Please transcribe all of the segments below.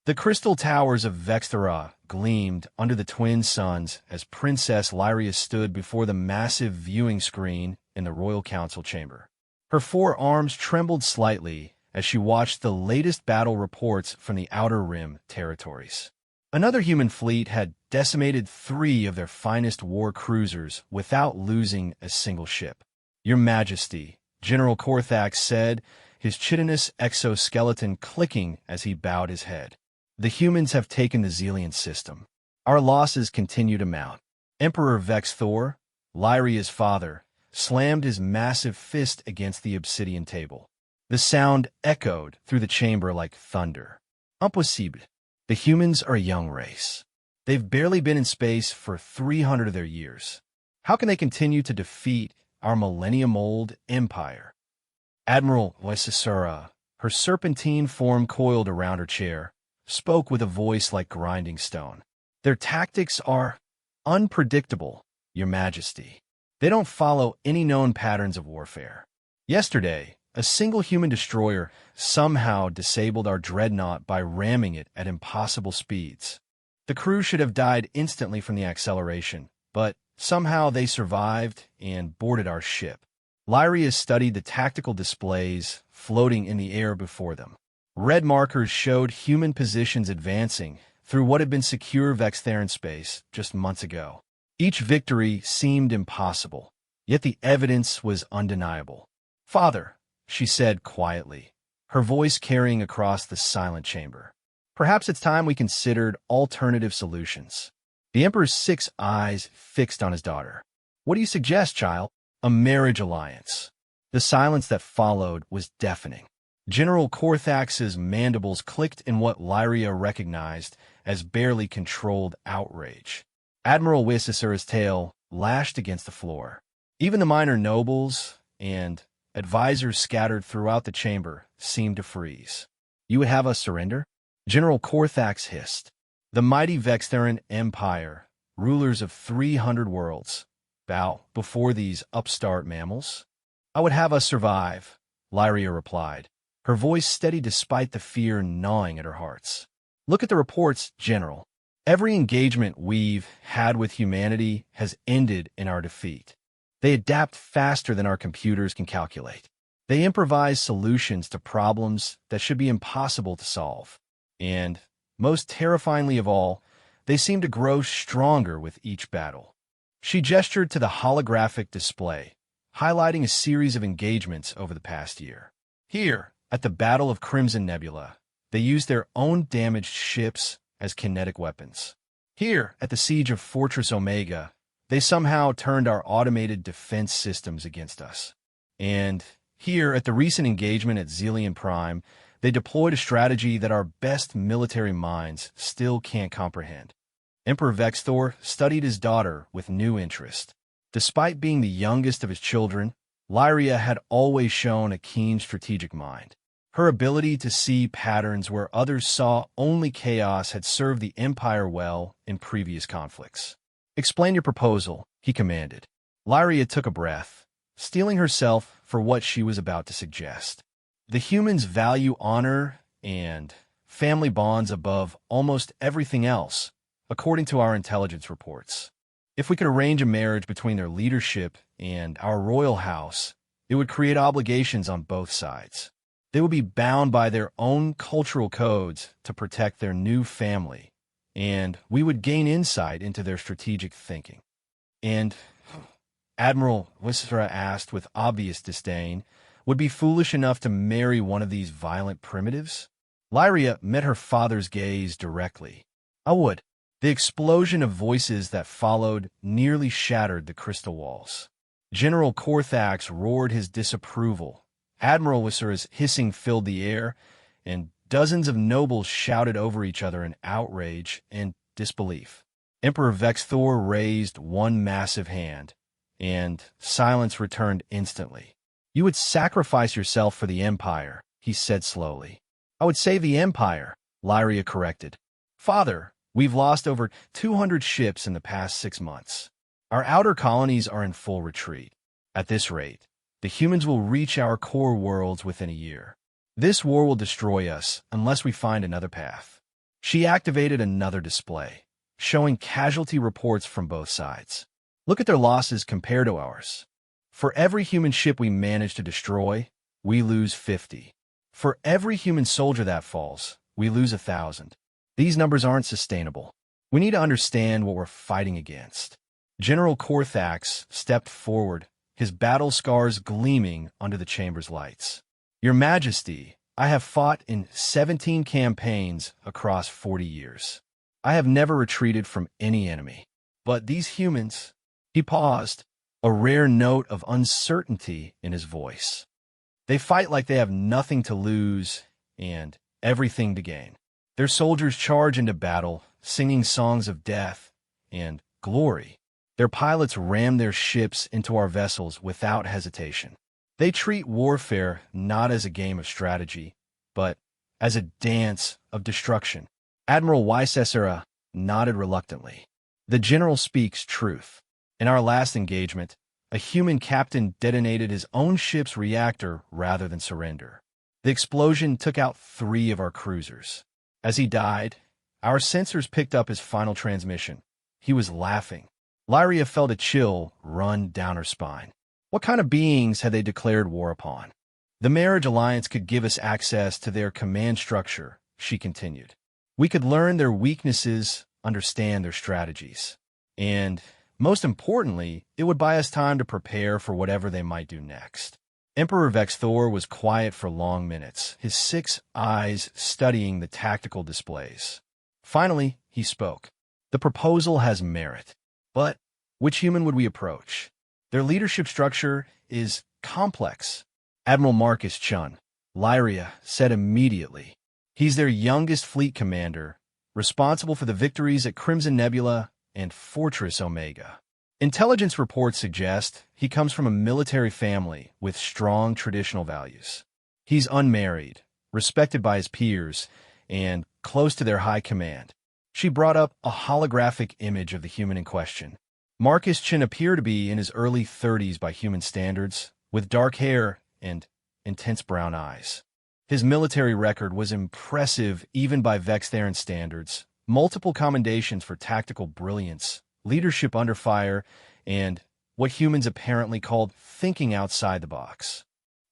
The crystal towers of Vexthera gleamed under the twin suns as Princess Lyria stood before the massive viewing screen in the royal council chamber. Her forearms trembled slightly as she watched the latest battle reports from the Outer Rim territories. Another human fleet had decimated 3 of their finest war cruisers without losing a single ship. "Your Majesty," General Korthax said, his chitinous exoskeleton clicking as he bowed his head. "The humans have taken the Zelian system. Our losses continue to mount." Emperor Vexthor, Lyria's father, slammed his massive fist against the obsidian table. The sound echoed through the chamber like thunder. "Impossible. The humans are a young race. They've barely been in space for 300 of their years. How can they continue to defeat our millennium-old empire?" Admiral Wesisura, her serpentine form coiled around her chair, spoke with a voice like grinding stone. "Their tactics are unpredictable, Your Majesty. They don't follow any known patterns of warfare. Yesterday, a single human destroyer somehow disabled our dreadnought by ramming it at impossible speeds. The crew should have died instantly from the acceleration, but somehow they survived and boarded our ship." Lyria studied the tactical displays floating in the air before them. Red markers showed human positions advancing through what had been secure Vextheran space just months ago. Each victory seemed impossible, yet the evidence was undeniable. "Father," she said quietly, her voice carrying across the silent chamber, "perhaps it's time we considered alternative solutions." The Emperor's 6 eyes fixed on his daughter. "What do you suggest, child?" "A marriage alliance." The silence that followed was deafening. General Korthax's mandibles clicked in what Lyria recognized as barely controlled outrage. Admiral Wisisura's tail lashed against the floor. Even the minor nobles and advisors scattered throughout the chamber seemed to freeze. "You would have us surrender?" General Korthax hissed. "The mighty Vextheran Empire, rulers of 300 worlds, bow before these upstart mammals?" "I would have us survive," Lyria replied, her voice steady despite the fear gnawing at her hearts. "Look at the reports, General. Every engagement we've had with humanity has ended in our defeat. They adapt faster than our computers can calculate. They improvise solutions to problems that should be impossible to solve. And, most terrifyingly of all, they seem to grow stronger with each battle." She gestured to the holographic display, highlighting a series of engagements over the past year. "Here, at the Battle of Crimson Nebula, they used their own damaged ships as kinetic weapons. Here, at the Siege of Fortress Omega, they somehow turned our automated defense systems against us. And here, at the recent engagement at Zelian Prime, they deployed a strategy that our best military minds still can't comprehend." Emperor Vexthor studied his daughter with new interest. Despite being the youngest of his children, Lyria had always shown a keen strategic mind. Her ability to see patterns where others saw only chaos had served the Empire well in previous conflicts. "Explain your proposal," he commanded. Lyria took a breath, steeling herself for what she was about to suggest. "The humans value honor and family bonds above almost everything else, according to our intelligence reports. If we could arrange a marriage between their leadership and our royal house, it would create obligations on both sides. They would be bound by their own cultural codes to protect their new family, and we would gain insight into their strategic thinking." "And," Admiral Wisra asked with obvious disdain, "would be foolish enough to marry one of these violent primitives?" Lyria met her father's gaze directly. "I would." The explosion of voices that followed nearly shattered the crystal walls. General Korthax roared his disapproval. Admiral Wisra's hissing filled the air, and dozens of nobles shouted over each other in outrage and disbelief. Emperor Vexthor raised one massive hand, and silence returned instantly. "You would sacrifice yourself for the Empire," he said slowly. "I would save the Empire," Lyria corrected. "Father, we've lost over 200 ships in the past 6 months. Our outer colonies are in full retreat. At this rate, the humans will reach our core worlds within a year. This war will destroy us unless we find another path." She activated another display, showing casualty reports from both sides. Look at their losses compared to ours. For every human ship we manage to destroy, we lose 50. For every human soldier that falls, we lose 1,000. These numbers aren't sustainable. We need to understand what we're fighting against. General Corthax stepped forward, his battle scars gleaming under the chamber's lights. Your Majesty, I have fought in 17 campaigns across 40 years. I have never retreated from any enemy. But these humans... He paused, a rare note of uncertainty in his voice. They fight like they have nothing to lose and everything to gain. Their soldiers charge into battle, singing songs of death and glory. Their pilots ram their ships into our vessels without hesitation. They treat warfare not as a game of strategy, but as a dance of destruction. Admiral Wysessera nodded reluctantly. The general speaks truth. In our last engagement, a human captain detonated his own ship's reactor rather than surrender. The explosion took out 3 of our cruisers. As he died, our sensors picked up his final transmission. He was laughing. Lyria felt a chill run down her spine. What kind of beings had they declared war upon? The Marriage Alliance could give us access to their command structure, she continued. We could learn their weaknesses, understand their strategies. And, most importantly, it would buy us time to prepare for whatever they might do next. Emperor Vexthor was quiet for long minutes, his 6 eyes studying the tactical displays. Finally, he spoke. The proposal has merit. But which human would we approach? Their leadership structure is complex. Admiral Marcus Chun, Lyria said immediately. He's their youngest fleet commander, responsible for the victories at Crimson Nebula and Fortress Omega. Intelligence reports suggest he comes from a military family with strong traditional values. He's unmarried, respected by his peers, and close to their high command. She brought up a holographic image of the human in question. Marcus Chin appeared to be in his early 30s by human standards, with dark hair and intense brown eyes. His military record was impressive even by Vextheran standards. Multiple commendations for tactical brilliance, leadership under fire, and what humans apparently called thinking outside the box.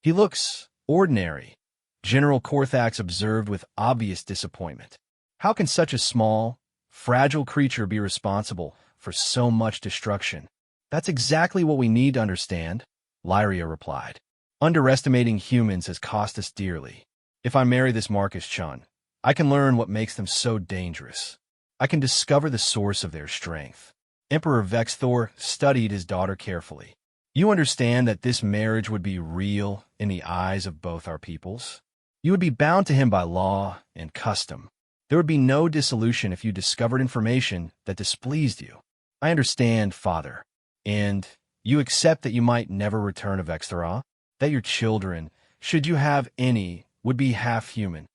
He looks ordinary, General Corthax observed with obvious disappointment. How can such a small, fragile creature be responsible for so much destruction? That's exactly what we need to understand, Lyria replied. Underestimating humans has cost us dearly. If I marry this Marcus Chun, I can learn what makes them so dangerous. I can discover the source of their strength. Emperor Vexthor studied his daughter carefully. You understand that this marriage would be real in the eyes of both our peoples? You would be bound to him by law and custom. There would be no dissolution if you discovered information that displeased you. I understand, Father. And you accept that you might never return to Vexthora? That your children, should you have any, would be half human?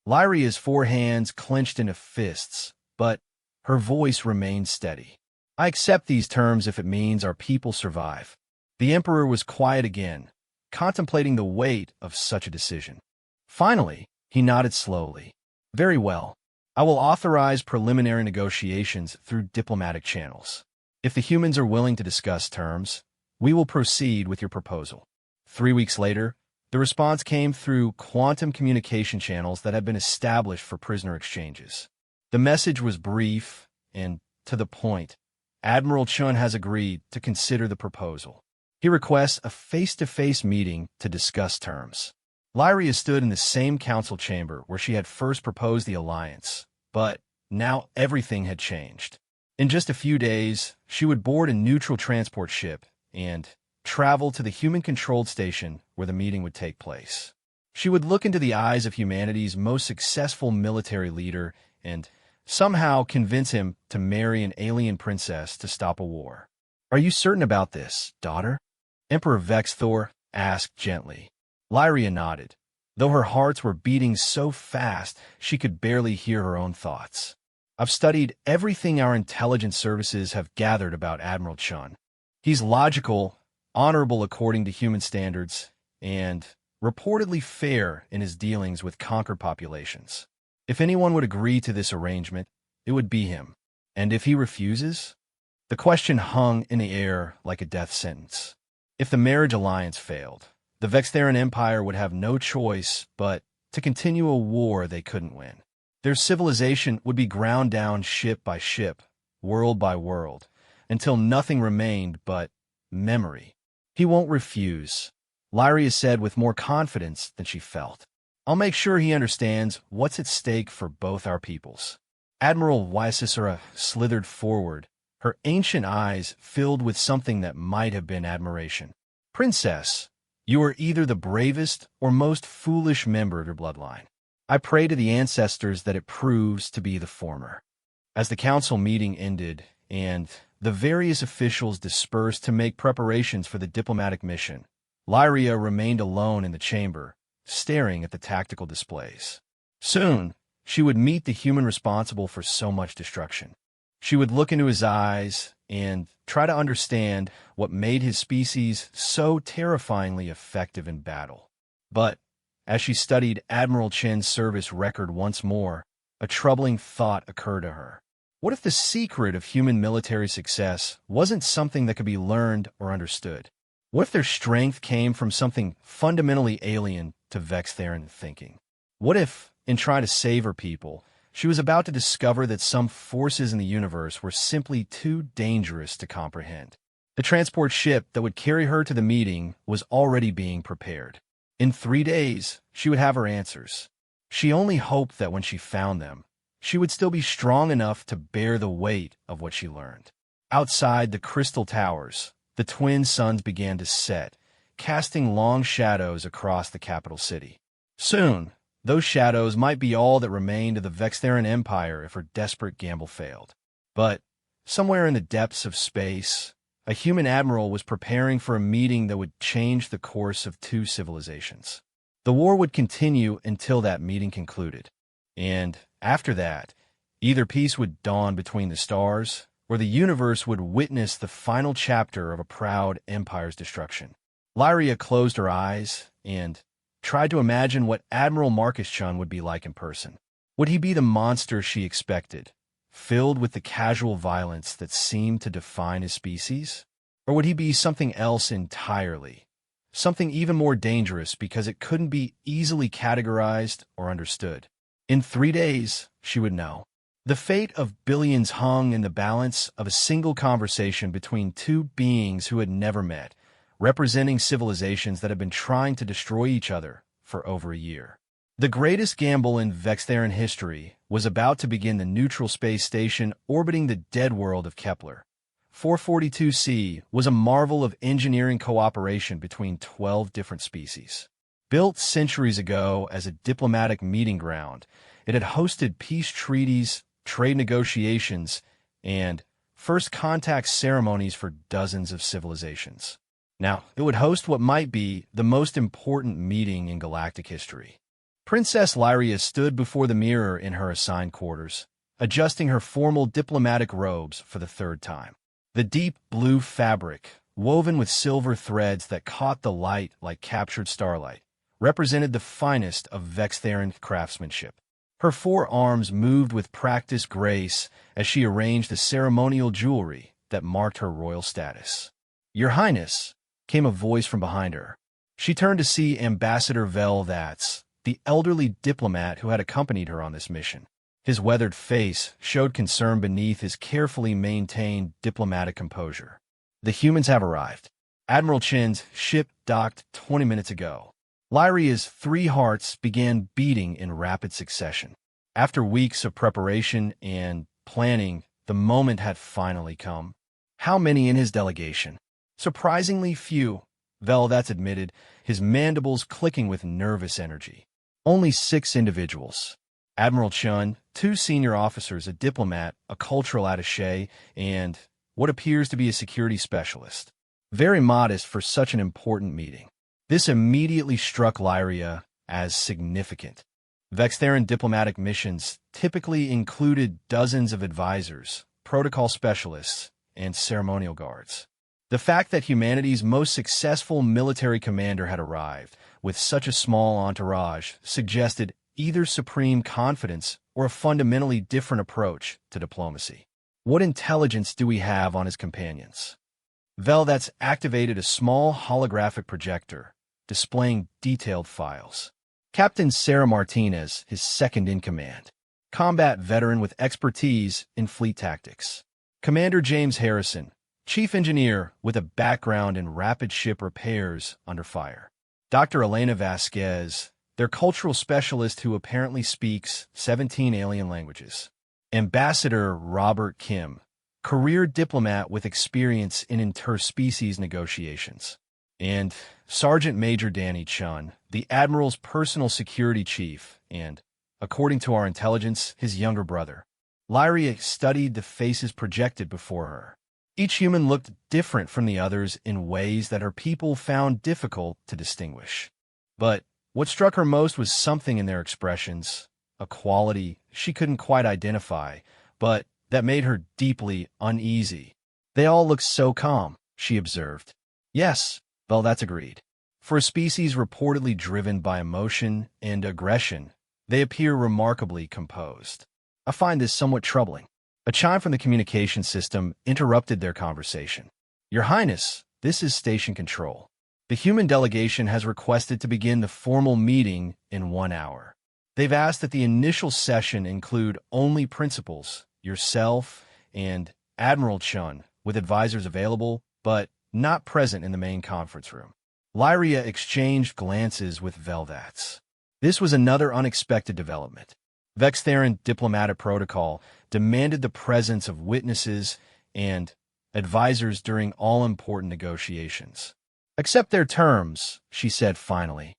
Lyria's 4 hands clenched into fists, but her voice remained steady. I accept these terms if it means our people survive. The Emperor was quiet again, contemplating the weight of such a decision. Finally, he nodded slowly. Very well. I will authorize preliminary negotiations through diplomatic channels. If the humans are willing to discuss terms, we will proceed with your proposal. 3 weeks later, the response came through quantum communication channels that had been established for prisoner exchanges. The message was brief and to the point. Admiral Chun has agreed to consider the proposal. He requests a face-to-face meeting to discuss terms. Lyria stood in the same council chamber where she had first proposed the alliance, but now everything had changed. In just a few days, she would board a neutral transport ship and travel to the human-controlled station where the meeting would take place. She would look into the eyes of humanity's most successful military leader and somehow convince him to marry an alien princess to stop a war. Are you certain about this, daughter? Emperor Vexthor asked gently. Lyria nodded, though her hearts were beating so fast she could barely hear her own thoughts. I've studied everything our intelligence services have gathered about Admiral Chun. He's logical, honorable according to human standards, and reportedly fair in his dealings with conquered populations. If anyone would agree to this arrangement, it would be him. And if he refuses? The question hung in the air like a death sentence. If the marriage alliance failed, the Vextheran Empire would have no choice but to continue a war they couldn't win. Their civilization would be ground down ship by ship, world by world, until nothing remained but memory. He won't refuse, Lyria said with more confidence than she felt. I'll make sure he understands what's at stake for both our peoples. Admiral Wysisera slithered forward, her ancient eyes filled with something that might have been admiration. Princess, you are either the bravest or most foolish member of your bloodline. I pray to the ancestors that it proves to be the former. As the council meeting ended and the various officials dispersed to make preparations for the diplomatic mission, Lyria remained alone in the chamber, staring at the tactical displays. Soon, she would meet the human responsible for so much destruction. She would look into his eyes and try to understand what made his species so terrifyingly effective in battle. But as she studied Admiral Chen's service record once more, a troubling thought occurred to her. What if the secret of human military success wasn't something that could be learned or understood? What if their strength came from something fundamentally alien to Vextheran thinking? What if, in trying to save her people, she was about to discover that some forces in the universe were simply too dangerous to comprehend? The transport ship that would carry her to the meeting was already being prepared. In 3 days, she would have her answers. She only hoped that when she found them, she would still be strong enough to bear the weight of what she learned. Outside the crystal towers, the twin suns began to set, casting long shadows across the capital city. Soon, those shadows might be all that remained of the Vextheran Empire if her desperate gamble failed. But somewhere in the depths of space, a human admiral was preparing for a meeting that would change the course of 2 civilizations. The war would continue until that meeting concluded. And after that, either peace would dawn between the stars, or the universe would witness the final chapter of a proud empire's destruction. Lyria closed her eyes and tried to imagine what Admiral Marcus Chun would be like in person. Would he be the monster she expected, filled with the casual violence that seemed to define his species? Or would he be something else entirely, something even more dangerous because it couldn't be easily categorized or understood? In 3 days, she would know. The fate of billions hung in the balance of a single conversation between 2 beings who had never met, representing civilizations that had been trying to destroy each other for over a year. The greatest gamble in Vextheran history was about to begin. The neutral space station orbiting the dead world of Kepler. 442c was a marvel of engineering cooperation between 12 different species. Built centuries ago as a diplomatic meeting ground, it had hosted peace treaties, trade negotiations, and first contact ceremonies for dozens of civilizations. Now, it would host what might be the most important meeting in galactic history. Princess Lyria stood before the mirror in her assigned quarters, adjusting her formal diplomatic robes for the 3rd time. The deep blue fabric, woven with silver threads that caught the light like captured starlight, represented the finest of Vextheran craftsmanship. Her 4 arms moved with practiced grace as she arranged the ceremonial jewelry that marked her royal status. "Your Highness," came a voice from behind her. She turned to see Ambassador Velvatz, the elderly diplomat who had accompanied her on this mission. His weathered face showed concern beneath his carefully maintained diplomatic composure. "The humans have arrived. Admiral Chen's ship docked 20 minutes ago." Lyria's 3 hearts began beating in rapid succession. After weeks of preparation and planning, the moment had finally come. How many in his delegation? Surprisingly few, Velvatz admitted, his mandibles clicking with nervous energy. Only 6 individuals. Admiral Chun, 2 senior officers, a diplomat, a cultural attaché, and what appears to be a security specialist. Very modest for such an important meeting. This immediately struck Lyria as significant. Vextheran diplomatic missions typically included dozens of advisors, protocol specialists, and ceremonial guards. The fact that humanity's most successful military commander had arrived with such a small entourage suggested either supreme confidence or a fundamentally different approach to diplomacy. What intelligence do we have on his companions? Veldat's activated a small holographic projector, displaying detailed files. Captain Sarah Martinez, his second-in-command. Combat veteran with expertise in fleet tactics. Commander James Harrison, chief engineer with a background in rapid ship repairs under fire. Dr. Elena Vasquez, their cultural specialist who apparently speaks 17 alien languages. Ambassador Robert Kim, career diplomat with experience in interspecies negotiations. And Sergeant Major Danny Chun, the Admiral's personal security chief, and, according to our intelligence, his younger brother. Lyria studied the faces projected before her. Each human looked different from the others in ways that her people found difficult to distinguish. But what struck her most was something in their expressions, a quality she couldn't quite identify, but that made her deeply uneasy. They all looked so calm, she observed. Yes, Veldat agreed. For a species reportedly driven by emotion and aggression, they appear remarkably composed. I find this somewhat troubling. A chime from the communication system interrupted their conversation. Your Highness, this is Station Control. The human delegation has requested to begin the formal meeting in 1 hour. They've asked that the initial session include only principals, yourself, and Admiral Chun, with advisors available, but not present in the main conference room. Lyria exchanged glances with Veldat's. This was another unexpected development. Vextheran diplomatic protocol demanded the presence of witnesses and advisors during all important negotiations. Accept their terms, she said finally.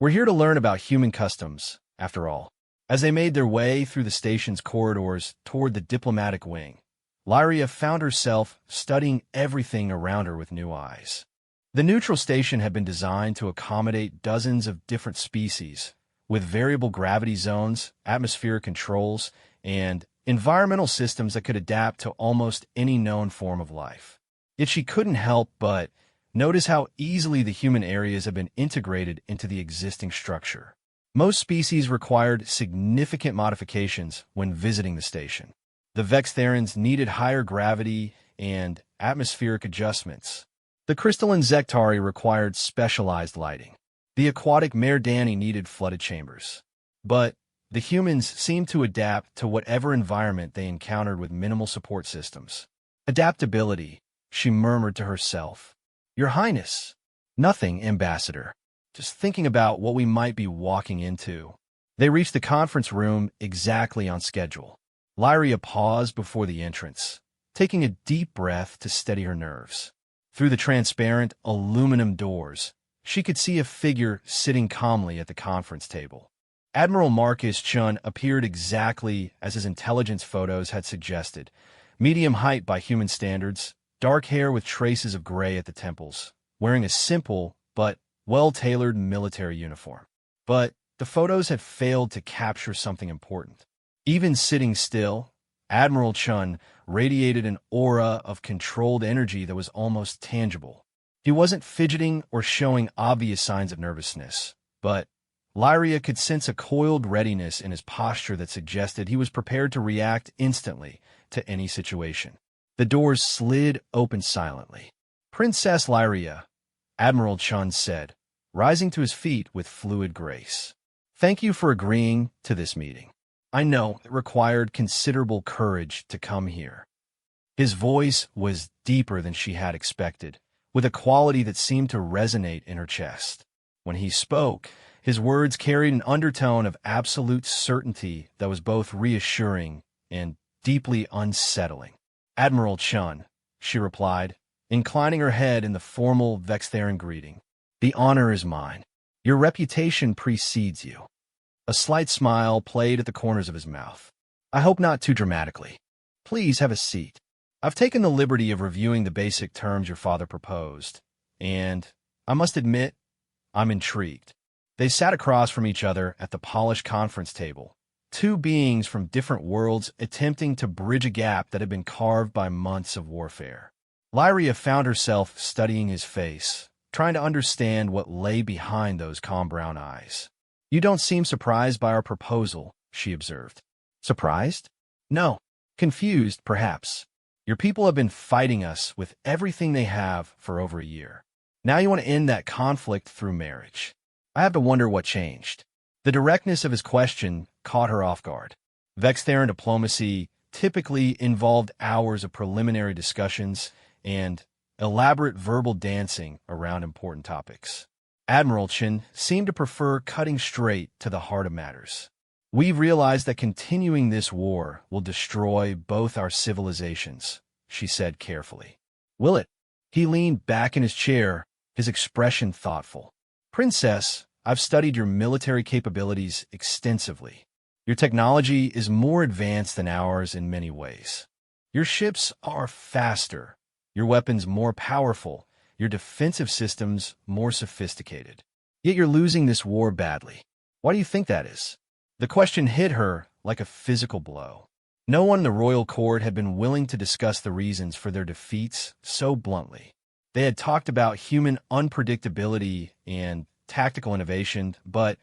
We're here to learn about human customs, after all. As they made their way through the station's corridors toward the diplomatic wing, Lyria found herself studying everything around her with new eyes. The neutral station had been designed to accommodate dozens of different species, with variable gravity zones, atmospheric controls, and environmental systems that could adapt to almost any known form of life. Yet she couldn't help but notice how easily the human areas have been integrated into the existing structure. Most species required significant modifications when visiting the station. The Vextherans needed higher gravity and atmospheric adjustments. The crystalline Zektari required specialized lighting. The aquatic Mare Danny needed flooded chambers. But the humans seemed to adapt to whatever environment they encountered with minimal support systems. Adaptability, she murmured to herself. Your Highness. Nothing, Ambassador. Just thinking about what we might be walking into. They reached the conference room exactly on schedule. Lyria paused before the entrance, taking a deep breath to steady her nerves. Through the transparent aluminum doors, she could see a figure sitting calmly at the conference table. Admiral Marcus Chun appeared exactly as his intelligence photos had suggested. Medium height by human standards, dark hair with traces of gray at the temples, wearing a simple but well-tailored military uniform. But the photos had failed to capture something important. Even sitting still, Admiral Chun radiated an aura of controlled energy that was almost tangible. He wasn't fidgeting or showing obvious signs of nervousness, but Lyria could sense a coiled readiness in his posture that suggested he was prepared to react instantly to any situation. The doors slid open silently. Princess Lyria, Admiral Chun said, rising to his feet with fluid grace. Thank you for agreeing to this meeting. I know it required considerable courage to come here. His voice was deeper than she had expected, with a quality that seemed to resonate in her chest. When he spoke, his words carried an undertone of absolute certainty that was both reassuring and deeply unsettling. Admiral Chun, she replied, inclining her head in the formal Vextheran greeting. The honor is mine. Your reputation precedes you. A slight smile played at the corners of his mouth. I hope not too dramatically. Please have a seat. I've taken the liberty of reviewing the basic terms your father proposed, and I must admit, I'm intrigued. They sat across from each other at the polished conference table, two beings from different worlds attempting to bridge a gap that had been carved by months of warfare. Lyria found herself studying his face, trying to understand what lay behind those calm brown eyes. You don't seem surprised by our proposal, she observed. Surprised? No. Confused, perhaps. Your people have been fighting us with everything they have for over a year. Now you want to end that conflict through marriage. I have to wonder what changed. The directness of his question caught her off guard. Vextheran diplomacy typically involved hours of preliminary discussions and elaborate verbal dancing around important topics. Admiral Chen seemed to prefer cutting straight to the heart of matters. We've realized that continuing this war will destroy both our civilizations, she said carefully. Will it? He leaned back in his chair, his expression thoughtful. Princess, I've studied your military capabilities extensively. Your technology is more advanced than ours in many ways. Your ships are faster, your weapons more powerful, your defensive systems more sophisticated. Yet you're losing this war badly. Why do you think that is? The question hit her like a physical blow. No one in the royal court had been willing to discuss the reasons for their defeats so bluntly. They had talked about human unpredictability and tactical innovation, but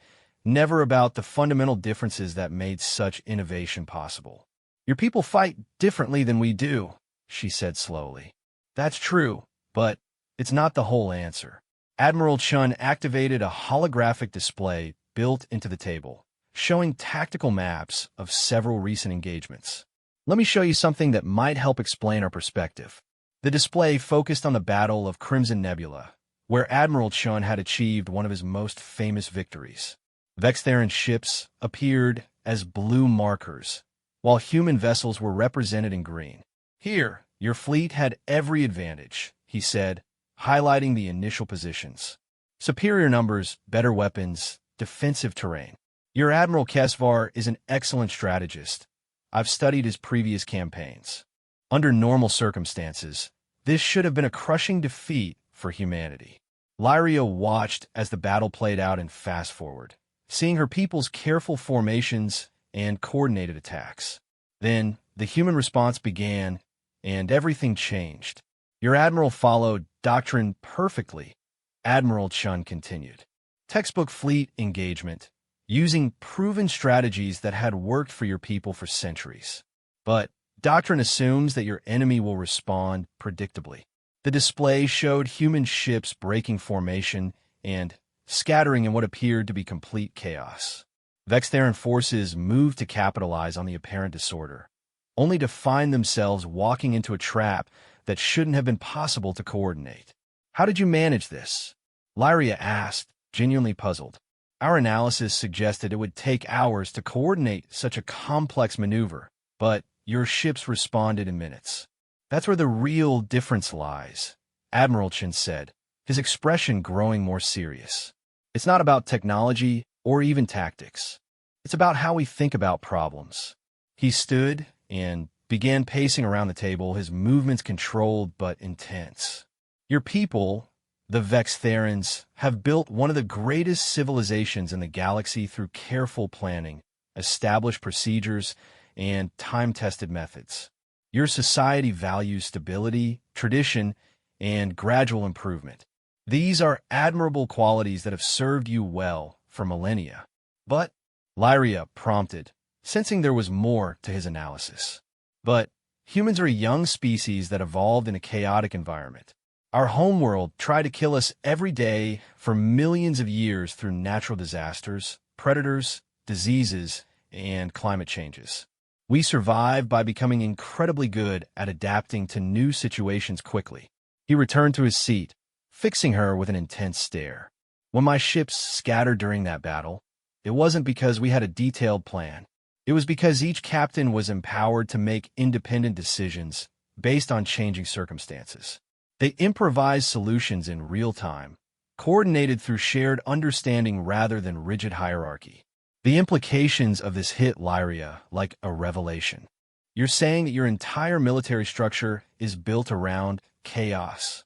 never about the fundamental differences that made such innovation possible. Your people fight differently than we do, she said slowly. That's true, but it's not the whole answer. Admiral Chun activated a holographic display built into the table, showing tactical maps of several recent engagements. Let me show you something that might help explain our perspective. The display focused on the Battle of Crimson Nebula, where Admiral Chun had achieved one of his most famous victories. Vextheran ships appeared as blue markers, while human vessels were represented in green. Here, your fleet had every advantage, he said, highlighting the initial positions. Superior numbers, better weapons, defensive terrain. Your Admiral Kesvar is an excellent strategist. I've studied his previous campaigns. Under normal circumstances, this should have been a crushing defeat for humanity. Lyria watched as the battle played out in fast forward, seeing her people's careful formations and coordinated attacks. Then, the human response began, and everything changed. Your admiral followed doctrine perfectly, Admiral Chun continued. Textbook fleet engagement, using proven strategies that had worked for your people for centuries. But doctrine assumes that your enemy will respond predictably. The display showed human ships breaking formation and scattering in what appeared to be complete chaos. Vextheran forces moved to capitalize on the apparent disorder, only to find themselves walking into a trap that shouldn't have been possible to coordinate. How did you manage this? Lyria asked, genuinely puzzled. Our analysis suggested it would take hours to coordinate such a complex maneuver, but your ships responded in minutes. That's where the real difference lies, Admiral Chen said, his expression growing more serious. It's not about technology or even tactics. It's about how we think about problems. He stood and began pacing around the table, his movements controlled but intense. Your people, the Vextherans, have built one of the greatest civilizations in the galaxy through careful planning, established procedures, and time-tested methods. Your society values stability, tradition, and gradual improvement. These are admirable qualities that have served you well for millennia. But, Lyria prompted, sensing there was more to his analysis. But humans are a young species that evolved in a chaotic environment. Our homeworld tried to kill us every day for millions of years through natural disasters, predators, diseases, and climate changes. We survived by becoming incredibly good at adapting to new situations quickly. He returned to his seat, fixing her with an intense stare. When my ships scattered during that battle, it wasn't because we had a detailed plan. It was because each captain was empowered to make independent decisions based on changing circumstances. They improvised solutions in real time, coordinated through shared understanding rather than rigid hierarchy. The implications of this hit Lyria like a revelation. You're saying that your entire military structure is built around chaos.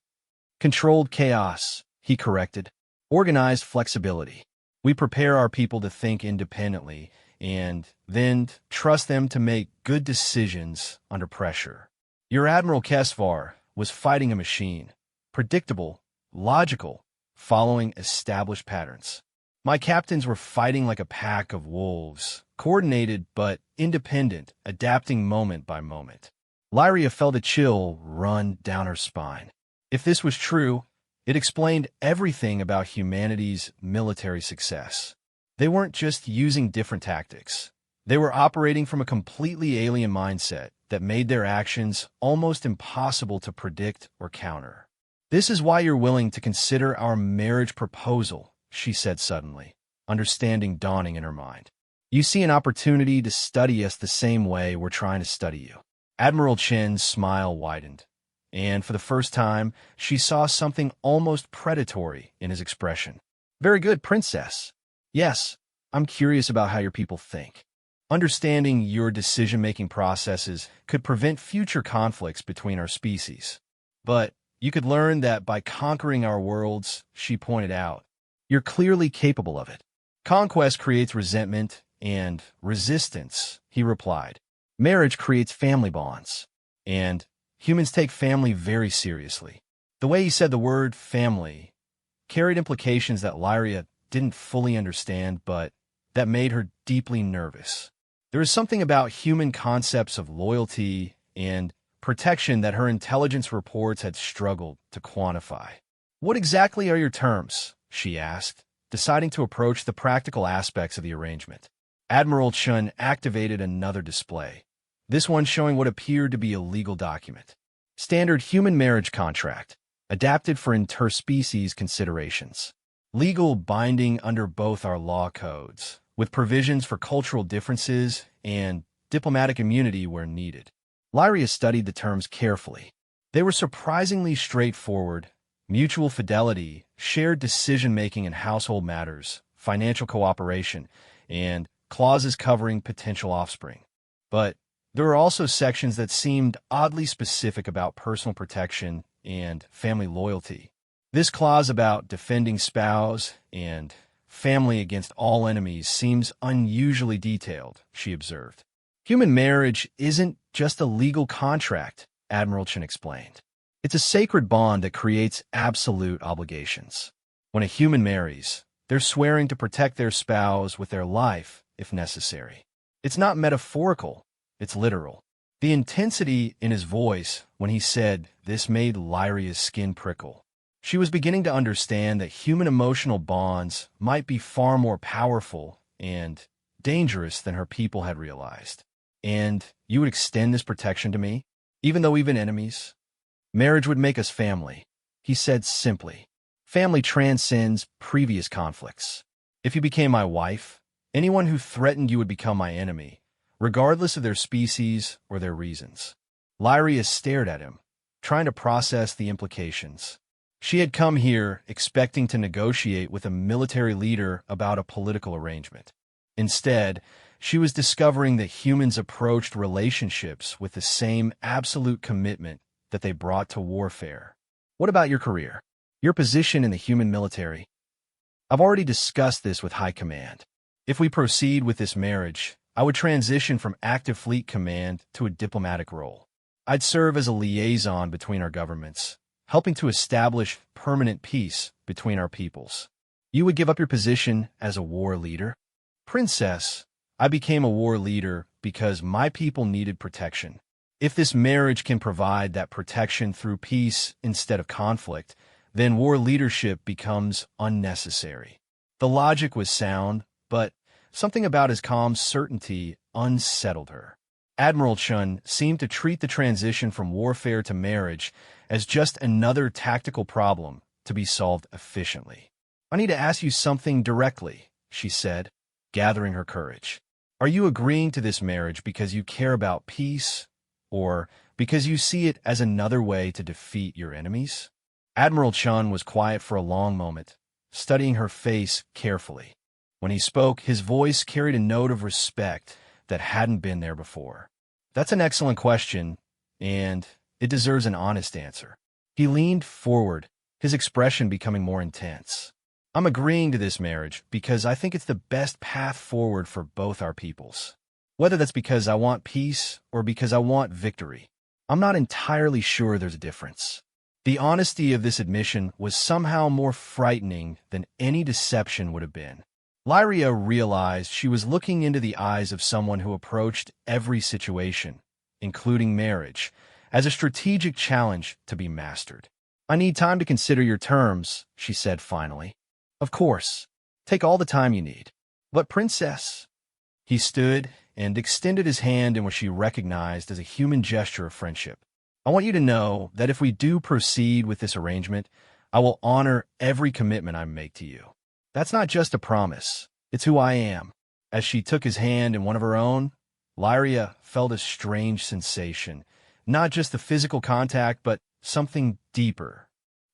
Controlled chaos, he corrected. Organized flexibility. We prepare our people to think independently and then trust them to make good decisions under pressure. Your Admiral Kesvar was fighting a machine, predictable, logical, following established patterns. My captains were fighting like a pack of wolves, coordinated but independent, adapting moment by moment. Lyria felt a chill run down her spine. If this was true, it explained everything about humanity's military success. They weren't just using different tactics. They were operating from a completely alien mindset that made their actions almost impossible to predict or counter. "This is why you're willing to consider our marriage proposal," she said suddenly, understanding dawning in her mind. "You see an opportunity to study us the same way we're trying to study you." Admiral Chen's smile widened, and for the first time, she saw something almost predatory in his expression. "Very good, Princess. Yes, I'm curious about how your people think. Understanding your decision-making processes could prevent future conflicts between our species. But you could learn that by conquering our worlds," she pointed out, "you're clearly capable of it." "Conquest creates resentment and resistance," he replied. "Marriage creates family bonds, and humans take family very seriously." The way he said the word family carried implications that Lyria didn't fully understand, but that made her deeply nervous. There is something about human concepts of loyalty and protection that her intelligence reports had struggled to quantify. "What exactly are your terms?" she asked, deciding to approach the practical aspects of the arrangement. Admiral Chun activated another display, this one showing what appeared to be a legal document. "Standard human marriage contract, adapted for interspecies considerations. Legal binding under both our law codes, with provisions for cultural differences and diplomatic immunity where needed." Lyria studied the terms carefully. They were surprisingly straightforward: mutual fidelity, shared decision-making in household matters, financial cooperation, and clauses covering potential offspring. But there were also sections that seemed oddly specific about personal protection and family loyalty. This clause about defending spouse and family against all enemies seems unusually detailed, she observed. "Human marriage isn't just a legal contract," Admiral Chen explained. "It's a sacred bond that creates absolute obligations. When a human marries, they're swearing to protect their spouse with their life, if necessary. It's not metaphorical, it's literal." The intensity in his voice when he said this made Lyria's skin prickle. She was beginning to understand that human emotional bonds might be far more powerful and dangerous than her people had realized. "And you would extend this protection to me, even though we've been enemies?" "Marriage would make us family," he said simply. "Family transcends previous conflicts. If you became my wife, anyone who threatened you would become my enemy, regardless of their species or their reasons." Lyria stared at him, trying to process the implications. She had come here expecting to negotiate with a military leader about a political arrangement. Instead, she was discovering that humans approached relationships with the same absolute commitment that they brought to warfare. "What about your career? Your position in the human military?" "I've already discussed this with High Command. If we proceed with this marriage, I would transition from active fleet command to a diplomatic role. I'd serve as a liaison between our governments, helping to establish permanent peace between our peoples." "You would give up your position as a war leader?" "Princess, I became a war leader because my people needed protection. If this marriage can provide that protection through peace instead of conflict, then war leadership becomes unnecessary." The logic was sound, but something about his calm certainty unsettled her. Admiral Chun seemed to treat the transition from warfare to marriage as just another tactical problem to be solved efficiently. "I need to ask you something directly," she said, gathering her courage. "Are you agreeing to this marriage because you care about peace, or because you see it as another way to defeat your enemies?" Admiral Chun was quiet for a long moment, studying her face carefully. When he spoke, his voice carried a note of respect that hadn't been there before. "That's an excellent question, and it deserves an honest answer." He leaned forward, his expression becoming more intense. "I'm agreeing to this marriage because I think it's the best path forward for both our peoples. Whether that's because I want peace or because I want victory, I'm not entirely sure there's a difference." The honesty of this admission was somehow more frightening than any deception would have been. Lyria realized she was looking into the eyes of someone who approached every situation, including marriage, as a strategic challenge to be mastered. "I need time to consider your terms," she said finally. "Of course. Take all the time you need. But Princess—" He stood and extended his hand in what she recognized as a human gesture of friendship. "I want you to know that if we do proceed with this arrangement, I will honor every commitment I make to you. That's not just a promise. It's who I am." As she took his hand in one of her own, Lyria felt a strange sensation, not just the physical contact, but something deeper.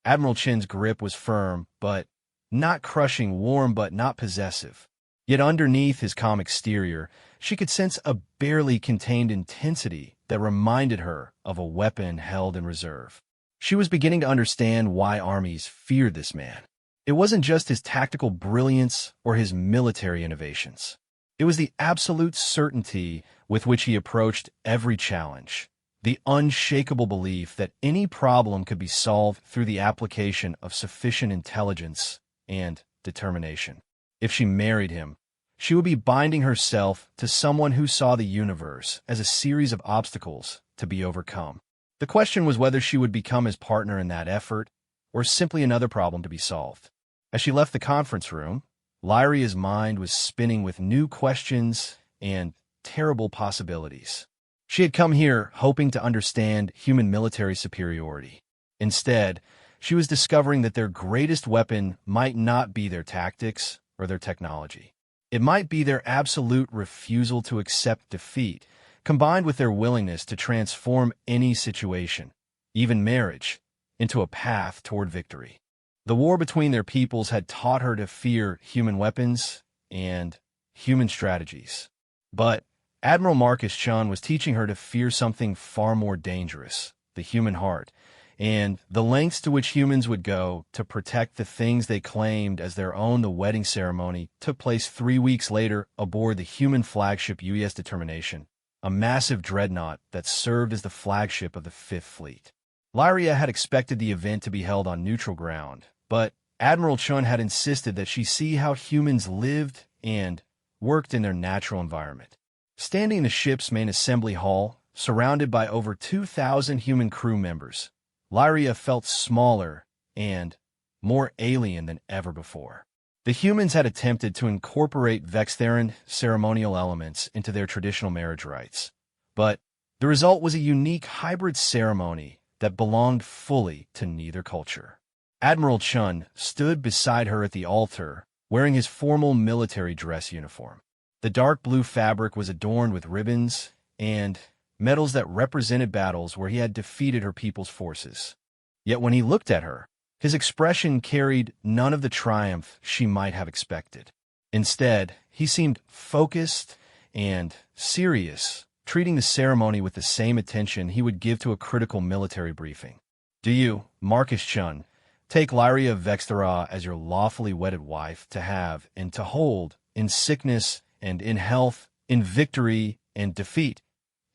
Admiral Chin's grip was firm, but not crushing, warm, but not possessive. Yet underneath his calm exterior, she could sense a barely contained intensity that reminded her of a weapon held in reserve. She was beginning to understand why armies feared this man. It wasn't just his tactical brilliance or his military innovations. It was the absolute certainty with which he approached every challenge, the unshakable belief that any problem could be solved through the application of sufficient intelligence and determination. If she married him, she would be binding herself to someone who saw the universe as a series of obstacles to be overcome. The question was whether she would become his partner in that effort, or simply another problem to be solved. As she left the conference room, Lyria's mind was spinning with new questions and terrible possibilities. She had come here hoping to understand human military superiority. Instead, she was discovering that their greatest weapon might not be their tactics or their technology. It might be their absolute refusal to accept defeat, combined with their willingness to transform any situation, even marriage, into a path toward victory. The war between their peoples had taught her to fear human weapons and human strategies. But Admiral Marcus Chun was teaching her to fear something far more dangerous, the human heart, and the lengths to which humans would go to protect the things they claimed as their own. The wedding ceremony took place 3 weeks later aboard the human flagship UES Determination, a massive dreadnought that served as the flagship of the Fifth Fleet. Lyria had expected the event to be held on neutral ground, but Admiral Chun had insisted that she see how humans lived and worked in their natural environment. Standing in the ship's main assembly hall, surrounded by over 2,000 human crew members, Lyria felt smaller and more alien than ever before. The humans had attempted to incorporate Vextheran ceremonial elements into their traditional marriage rites, but the result was a unique hybrid ceremony that belonged fully to neither culture. Admiral Chun stood beside her at the altar, wearing his formal military dress uniform. The dark blue fabric was adorned with ribbons and medals that represented battles where he had defeated her people's forces. Yet when he looked at her, his expression carried none of the triumph she might have expected. Instead, he seemed focused and serious, treating the ceremony with the same attention he would give to a critical military briefing. "Do you, Marcus Chun, take Lyria Vexthera as your lawfully wedded wife to have and to hold in sickness and in health, in victory and defeat,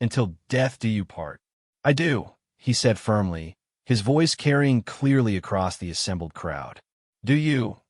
until death do you part?" "I do," he said firmly, his voice carrying clearly across the assembled crowd. "Do you,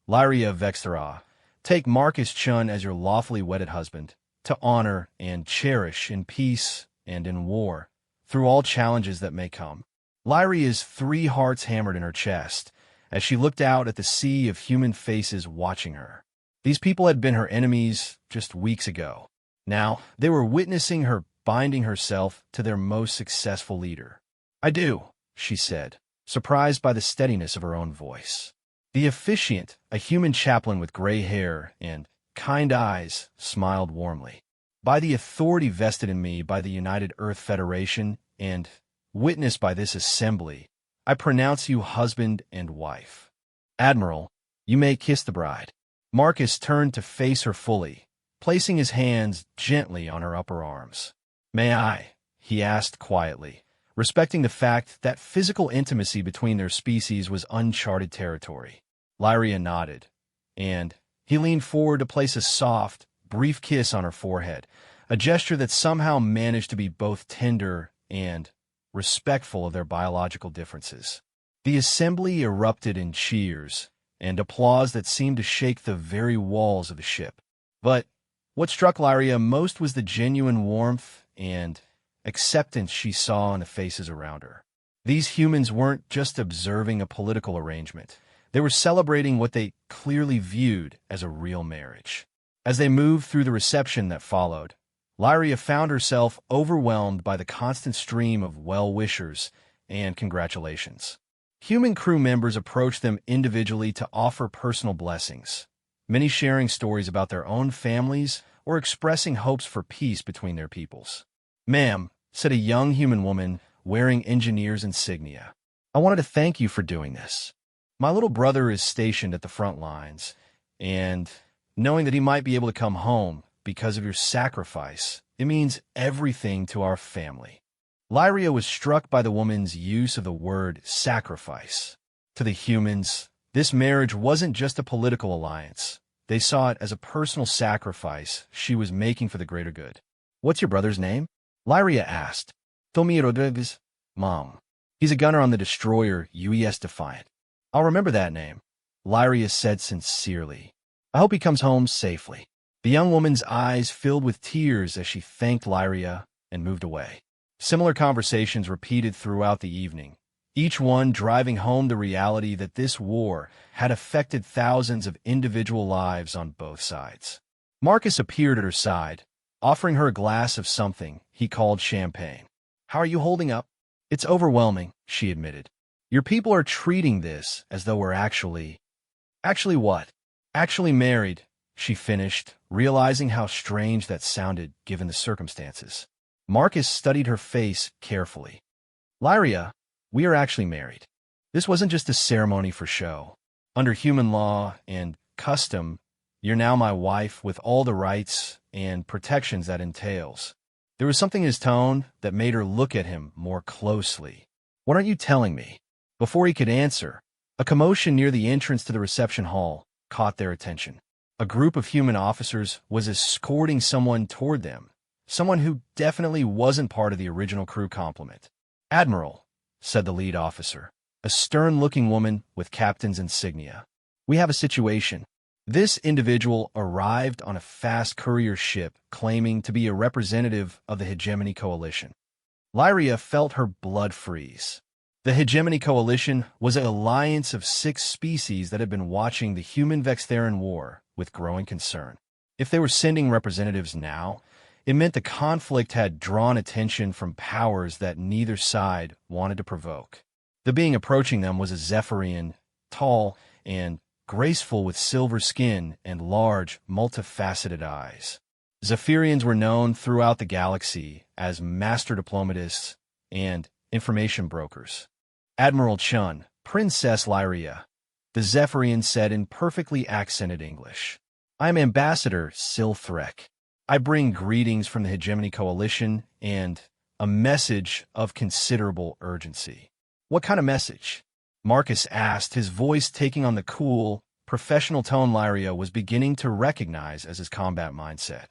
Lyria Vexthera, take Marcus Chun as your lawfully wedded husband, to honor and cherish in peace and in war, through all challenges that may come?" Lyria's 3 hearts hammered in her chest as she looked out at the sea of human faces watching her. These people had been her enemies just weeks ago. Now, they were witnessing her binding herself to their most successful leader. "I do," she said, surprised by the steadiness of her own voice. The officiant, a human chaplain with gray hair and kind eyes, smiled warmly. "By the authority vested in me by the United Earth Federation and witnessed by this assembly, I pronounce you husband and wife. Admiral, you may kiss the bride." Marcus turned to face her fully, placing his hands gently on her upper arms. "May I?" he asked quietly, respecting the fact that physical intimacy between their species was uncharted territory. Lyria nodded, and he leaned forward to place a soft, brief kiss on her forehead, a gesture that somehow managed to be both tender and respectful of their biological differences. The assembly erupted in cheers, and applause that seemed to shake the very walls of the ship. But what struck Lyria most was the genuine warmth and acceptance she saw in the faces around her. These humans weren't just observing a political arrangement. They were celebrating what they clearly viewed as a real marriage. As they moved through the reception that followed, Lyria found herself overwhelmed by the constant stream of well-wishers and congratulations. Human crew members approached them individually to offer personal blessings, many sharing stories about their own families or expressing hopes for peace between their peoples. "Ma'am," said a young human woman wearing engineer's insignia, "I wanted to thank you for doing this. My little brother is stationed at the front lines, and knowing that he might be able to come home because of your sacrifice, it means everything to our family." Lyria was struck by the woman's use of the word sacrifice. To the humans, this marriage wasn't just a political alliance. They saw it as a personal sacrifice she was making for the greater good. "What's your brother's name?" Lyria asked. "Tommy Rodriguez, Mom. He's a gunner on the destroyer UES Defiant." "I'll remember that name," Lyria said sincerely. "I hope he comes home safely." The young woman's eyes filled with tears as she thanked Lyria and moved away. Similar conversations repeated throughout the evening, each one driving home the reality that this war had affected thousands of individual lives on both sides. Marcus appeared at her side, offering her a glass of something he called champagne. "How are you holding up?" "It's overwhelming," she admitted. "Your people are treating this as though we're actually what? Actually married," she finished, realizing how strange that sounded given the circumstances. Marcus studied her face carefully. "Lyria, we are actually married. This wasn't just a ceremony for show. Under human law and custom, you're now my wife with all the rights and protections that entails." There was something in his tone that made her look at him more closely. "What aren't you telling me?" Before he could answer, a commotion near the entrance to the reception hall caught their attention. A group of human officers was escorting someone toward them, someone who definitely wasn't part of the original crew complement. "Admiral," said the lead officer, a stern-looking woman with captain's insignia. "We have a situation." This individual arrived on a fast courier ship claiming to be a representative of the Hegemony Coalition. Lyria felt her blood freeze. The Hegemony Coalition was an alliance of 6 species that had been watching the human-Vextheran war with growing concern. If they were sending representatives now, it meant the conflict had drawn attention from powers that neither side wanted to provoke. The being approaching them was a Zephyrian, tall and graceful with silver skin and large, multifaceted eyes. Zephyrians were known throughout the galaxy as master diplomatists and information brokers. "Admiral Chun, Princess Lyria," the Zephyrian said in perfectly accented English. "I am Ambassador Silthrek. I bring greetings from the Hegemony Coalition and a message of considerable urgency." "What kind of message?" Marcus asked, his voice taking on the cool, professional tone Lyria was beginning to recognize as his combat mindset.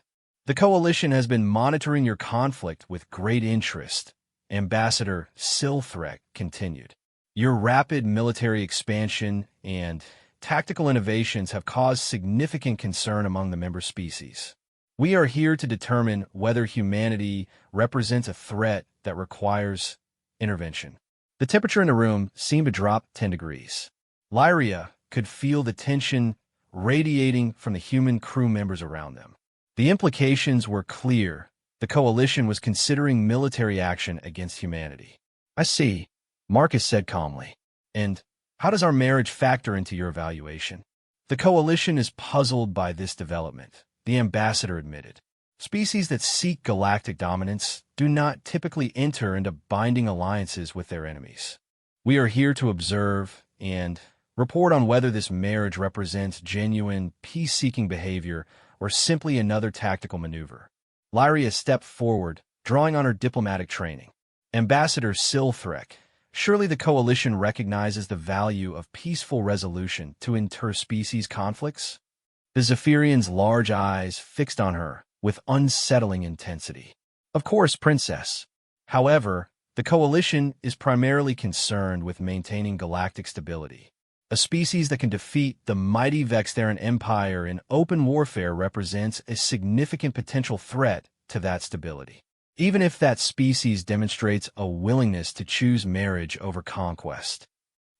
"The Coalition has been monitoring your conflict with great interest," Ambassador Silthrek continued. "Your rapid military expansion and tactical innovations have caused significant concern among the member species. We are here to determine whether humanity represents a threat that requires intervention." The temperature in the room seemed to drop 10 degrees. Lyria could feel the tension radiating from the human crew members around them. The implications were clear. The Coalition was considering military action against humanity. "I see," Marcus said calmly. "And how does our marriage factor into your evaluation?" "The Coalition is puzzled by this development," the ambassador admitted. "Species that seek galactic dominance do not typically enter into binding alliances with their enemies. We are here to observe and report on whether this marriage represents genuine peace-seeking behavior or simply another tactical maneuver." Lyria stepped forward, drawing on her diplomatic training. "Ambassador Silthrek, surely the Coalition recognizes the value of peaceful resolution to interspecies conflicts?" The Zephyrian's large eyes fixed on her with unsettling intensity. "Of course, Princess. However, the Coalition is primarily concerned with maintaining galactic stability. A species that can defeat the mighty Vextheran Empire in open warfare represents a significant potential threat to that stability, even if that species demonstrates a willingness to choose marriage over conquest.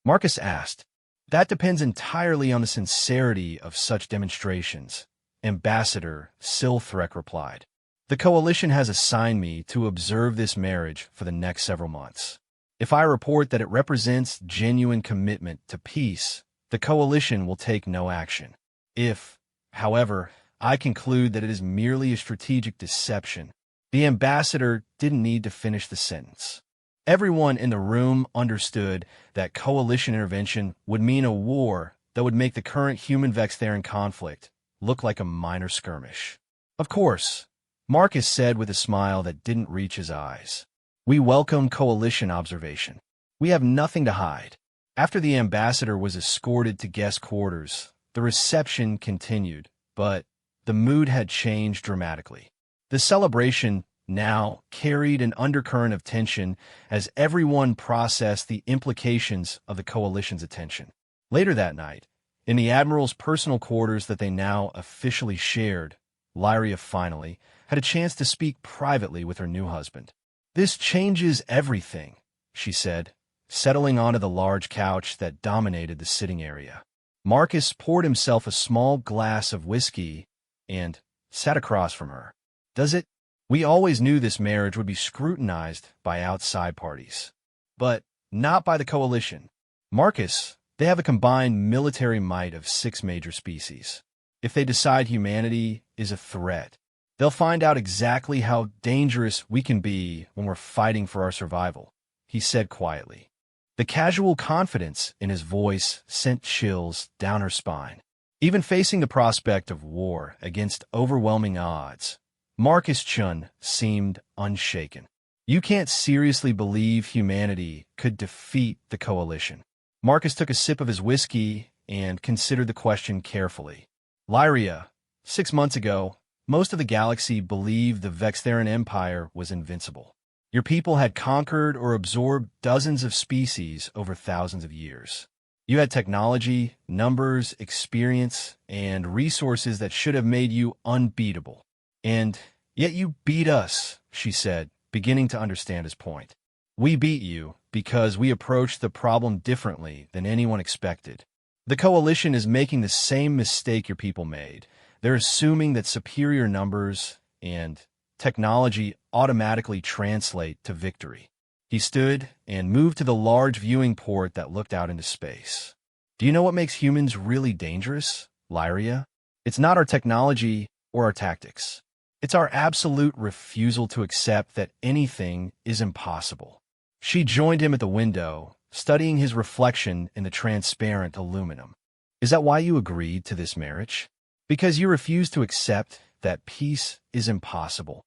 Marcus asked, "That depends entirely on the sincerity of such demonstrations," Ambassador Silthrek replied. "The Coalition has assigned me to observe this marriage for the next several months. If I report that it represents genuine commitment to peace, the Coalition will take no action. If, however, I conclude that it is merely a strategic deception," the ambassador didn't need to finish the sentence. Everyone in the room understood that Coalition intervention would mean a war that would make the current human-Vextheran conflict look like a minor skirmish. "Of course," Marcus said with a smile that didn't reach his eyes. "We welcome Coalition observation. We have nothing to hide." After the ambassador was escorted to guest quarters, the reception continued, but the mood had changed dramatically. The celebration now carried an undercurrent of tension as everyone processed the implications of the Coalition's attention. Later that night, in the Admiral's personal quarters that they now officially shared, Lyria finally had a chance to speak privately with her new husband. "This changes everything," she said, settling onto the large couch that dominated the sitting area. Marcus poured himself a small glass of whiskey and sat across from her. "Does it? We always knew this marriage would be scrutinized by outside parties, but not by the Coalition. Marcus, they have a combined military might of 6 major species. If they decide humanity is a threat, they'll find out exactly how dangerous we can be when we're fighting for our survival," he said quietly. The casual confidence in his voice sent chills down her spine. Even facing the prospect of war against overwhelming odds, Marcus Chun seemed unshaken. "You can't seriously believe humanity could defeat the Coalition." Marcus took a sip of his whiskey and considered the question carefully. "Lyria, 6 months ago, most of the galaxy believed the Vextheran Empire was invincible. Your people had conquered or absorbed dozens of species over thousands of years. You had technology, numbers, experience, and resources that should have made you unbeatable. And yet you beat us," she said, beginning to understand his point. "We beat you because we approached the problem differently than anyone expected. The Coalition is making the same mistake your people made. They're assuming that superior numbers and technology automatically translate to victory." He stood and moved to the large viewing port that looked out into space. "Do you know what makes humans really dangerous, Lyria? It's not our technology or our tactics. It's our absolute refusal to accept that anything is impossible." She joined him at the window, studying his reflection in the transparent aluminum. "Is that why you agreed to this marriage? Because you refuse to accept that peace is impossible?"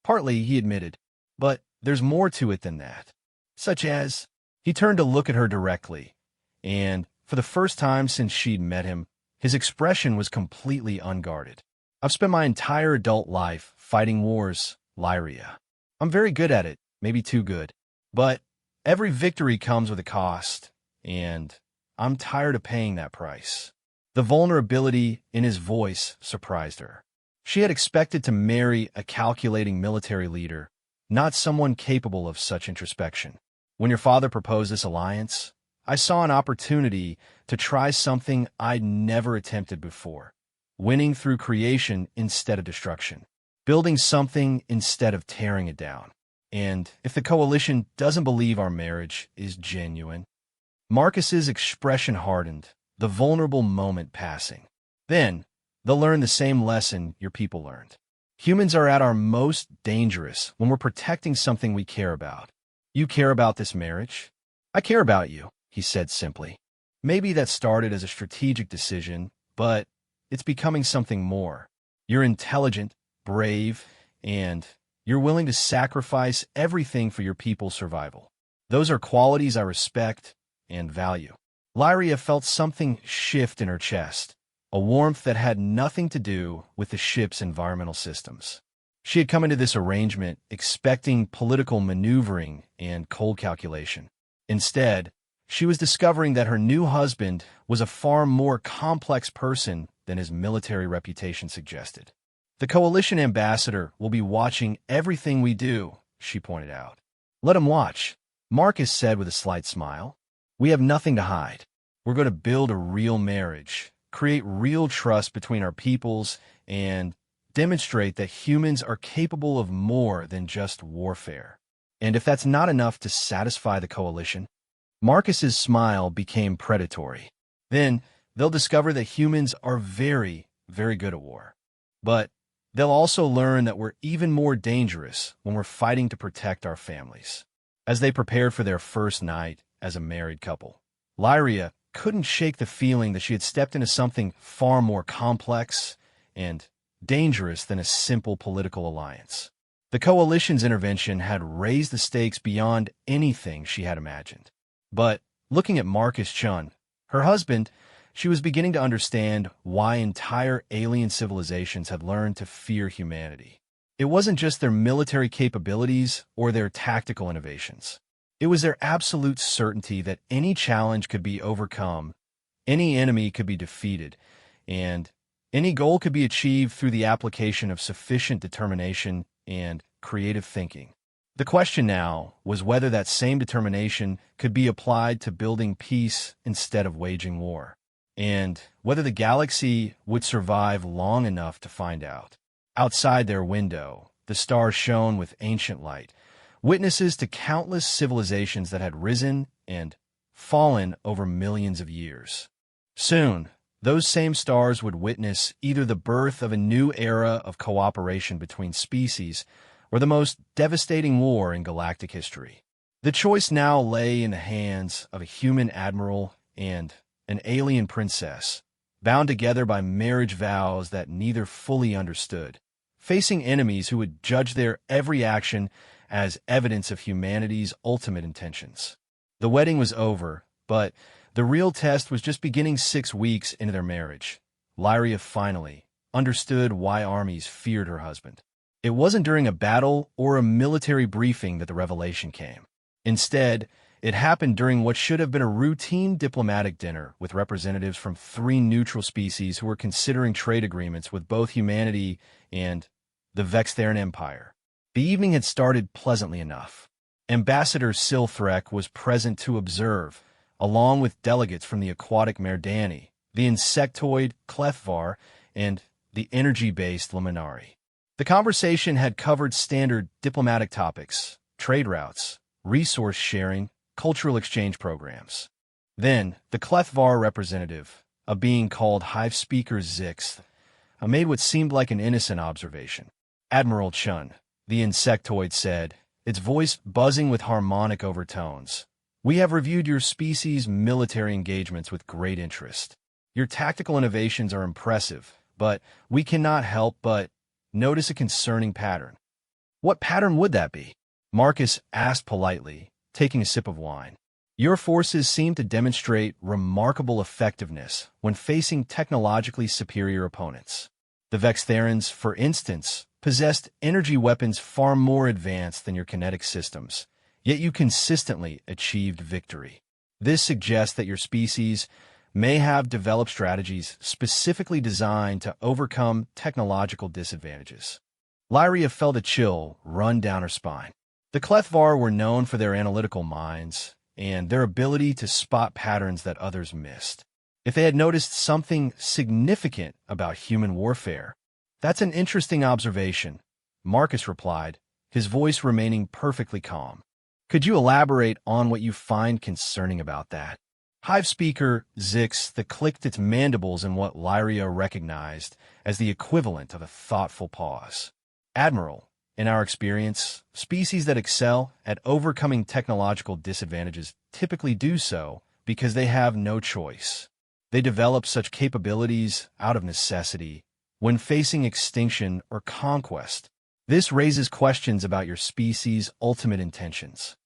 "Partly," he admitted, "but there's more to it than that." "Such as?" He turned to look at her directly, and for the first time since she'd met him, his expression was completely unguarded. "I've spent my entire adult life fighting wars, Lyria. I'm very good at it, maybe too good. But every victory comes with a cost, and I'm tired of paying that price." The vulnerability in his voice surprised her. She had expected to marry a calculating military leader, not someone capable of such introspection. "When your father proposed this alliance, I saw an opportunity to try something I'd never attempted before. Winning through creation instead of destruction. Building something instead of tearing it down. And if the Coalition doesn't believe our marriage is genuine..." Marcus's expression hardened, the vulnerable moment passing. "Then, they'll learn the same lesson your people learned. Humans are at our most dangerous when we're protecting something we care about. You care about this marriage? I care about you," he said simply. "Maybe that started as a strategic decision, but it's becoming something more. You're intelligent, brave, and you're willing to sacrifice everything for your people's survival. Those are qualities I respect and value." Lyria felt something shift in her chest, a warmth that had nothing to do with the ship's environmental systems. She had come into this arrangement expecting political maneuvering and cold calculation. Instead, She was discovering that her new husband was a far more complex person than his military reputation suggested. The coalition ambassador will be watching everything we do, she pointed out. Let him watch, Marcus said with a slight smile. We have nothing to hide. We're going to build a real marriage, create real trust between our peoples, and demonstrate that humans are capable of more than just warfare. And if that's not enough to satisfy the coalition, Marcus's smile became predatory. Then they'll discover that humans are very, very good at war. But they'll also learn that we're even more dangerous when we're fighting to protect our families. As they prepared for their first night as a married couple, Lyria couldn't shake the feeling that she had stepped into something far more complex and dangerous than a simple political alliance. The coalition's intervention had raised the stakes beyond anything she had imagined. But looking at Marcus Chun, her husband, she was beginning to understand why entire alien civilizations had learned to fear humanity. It wasn't just their military capabilities or their tactical innovations. It was their absolute certainty that any challenge could be overcome, any enemy could be defeated, and any goal could be achieved through the application of sufficient determination and creative thinking. The question now was whether that same determination could be applied to building peace instead of waging war, and whether the galaxy would survive long enough to find out. Outside their window, the stars shone with ancient light, witnesses to countless civilizations that had risen and fallen over millions of years. Soon, those same stars would witness either the birth of a new era of cooperation between species or the most devastating war in galactic history. The choice now lay in the hands of a human admiral and an alien princess, bound together by marriage vows that neither fully understood, facing enemies who would judge their every action as evidence of humanity's ultimate intentions. The wedding was over, but the real test was just beginning 6 weeks into their marriage. Lyria finally understood why Armies feared her husband. It wasn't during a battle or a military briefing that the revelation came. Instead, it happened during what should have been a routine diplomatic dinner with representatives from 3 neutral species who were considering trade agreements with both humanity and the Vextheran Empire. The evening had started pleasantly enough. Ambassador Silthrek was present to observe, along with delegates from the aquatic Merdani, the insectoid Clethvar, and the energy-based Luminari. The conversation had covered standard diplomatic topics, trade routes, resource sharing, cultural exchange programs. Then, the Clethvar representative, a being called Hive Speaker Zix, made what seemed like an innocent observation. Admiral Chun, the insectoid, said, its voice buzzing with harmonic overtones, "We have reviewed your species' military engagements with great interest. Your tactical innovations are impressive, but we cannot help but notice a concerning pattern." "What pattern would that be?" Marcus asked politely, taking a sip of wine. "Your forces seem to demonstrate remarkable effectiveness when facing technologically superior opponents. The Vextherans, for instance, possessed energy weapons far more advanced than your kinetic systems, yet you consistently achieved victory. This suggests that your species may have developed strategies specifically designed to overcome technological disadvantages." Lyria felt a chill run down her spine. The Clethvar were known for their analytical minds and their ability to spot patterns that others missed. If they had noticed something significant about human warfare, "That's an interesting observation," Marcus replied, his voice remaining perfectly calm. "Could you elaborate on what you find concerning about that?" Hive Speaker Zix clicked its mandibles in what Lyria recognized as the equivalent of a thoughtful pause. "Admiral, in our experience, species that excel at overcoming technological disadvantages typically do so because they have no choice. They develop such capabilities out of necessity when facing extinction or conquest. This raises questions about your species' ultimate intentions."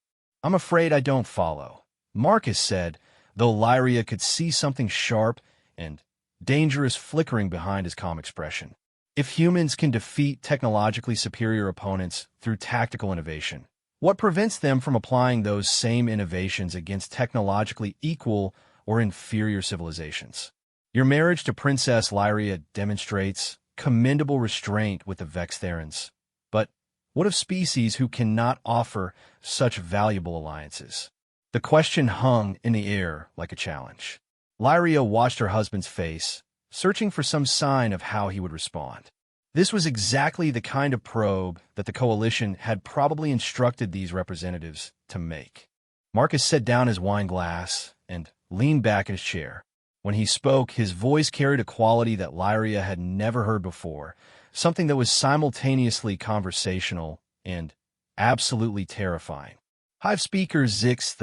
"I'm afraid I don't follow," Marcus said, though Lyria could see something sharp and dangerous flickering behind his calm expression. "If humans can defeat technologically superior opponents through tactical innovation, What prevents them from applying those same innovations against technologically equal or inferior civilizations? Your marriage to Princess Lyria demonstrates commendable restraint with the Vextherans. But what of species who cannot offer such valuable alliances? The question hung in the air like a challenge. Lyria watched her husband's face, searching for some sign of how he would respond. This was exactly the kind of probe that the coalition had probably instructed these representatives to make. Marcus set down his wine glass and leaned back in his chair. When he spoke, his voice carried a quality that Lyria had never heard before, something that was simultaneously conversational and absolutely terrifying. Hive Speaker Zix,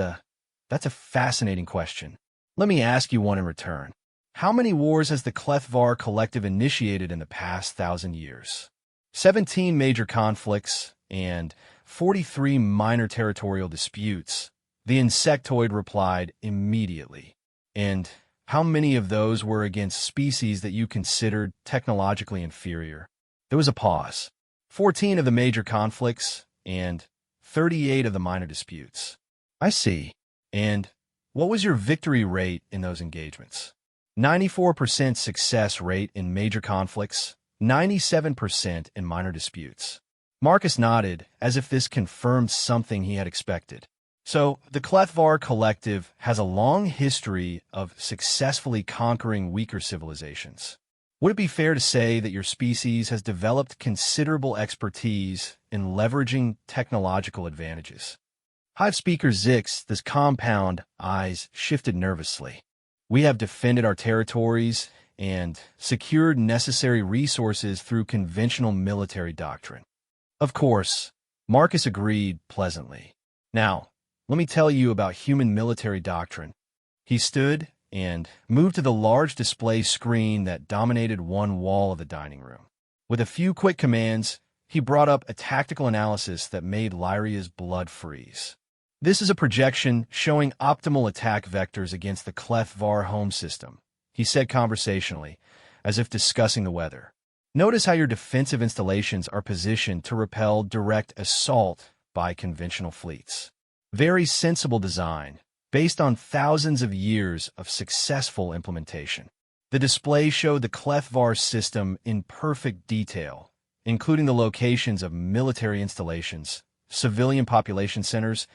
that's a fascinating question. Let me ask you one in return. How many wars has the Clethvar Collective initiated in the past 1,000 years? 17 major conflicts and 43 minor territorial disputes. The insectoid replied immediately. And how many of those were against species that you considered technologically inferior? There was a pause. 14 of the major conflicts and 38 of the minor disputes. I see. And what was your victory rate in those engagements? 94% success rate in major conflicts, 97% in minor disputes. Marcus nodded, as if this confirmed something he had expected. So, the Clethvar Collective has a long history of successfully conquering weaker civilizations. Would it be fair to say that your species has developed considerable expertise in leveraging technological advantages? Hive Speaker Zix, this compound eyes shifted nervously. We have defended our territories and secured necessary resources through conventional military doctrine. Of course, Marcus agreed pleasantly. Now, let me tell you about human military doctrine. He stood and moved to the large display screen that dominated one wall of the dining room. With a few quick commands, he brought up a tactical analysis that made Lyria's blood freeze. This is a projection showing optimal attack vectors against the Clethvar home system, he said conversationally, as if discussing the weather. Notice how your defensive installations are positioned to repel direct assault by conventional fleets. Very sensible design, based on thousands of years of successful implementation. The display showed the Clethvar system in perfect detail, including the locations of military installations, civilian population centers,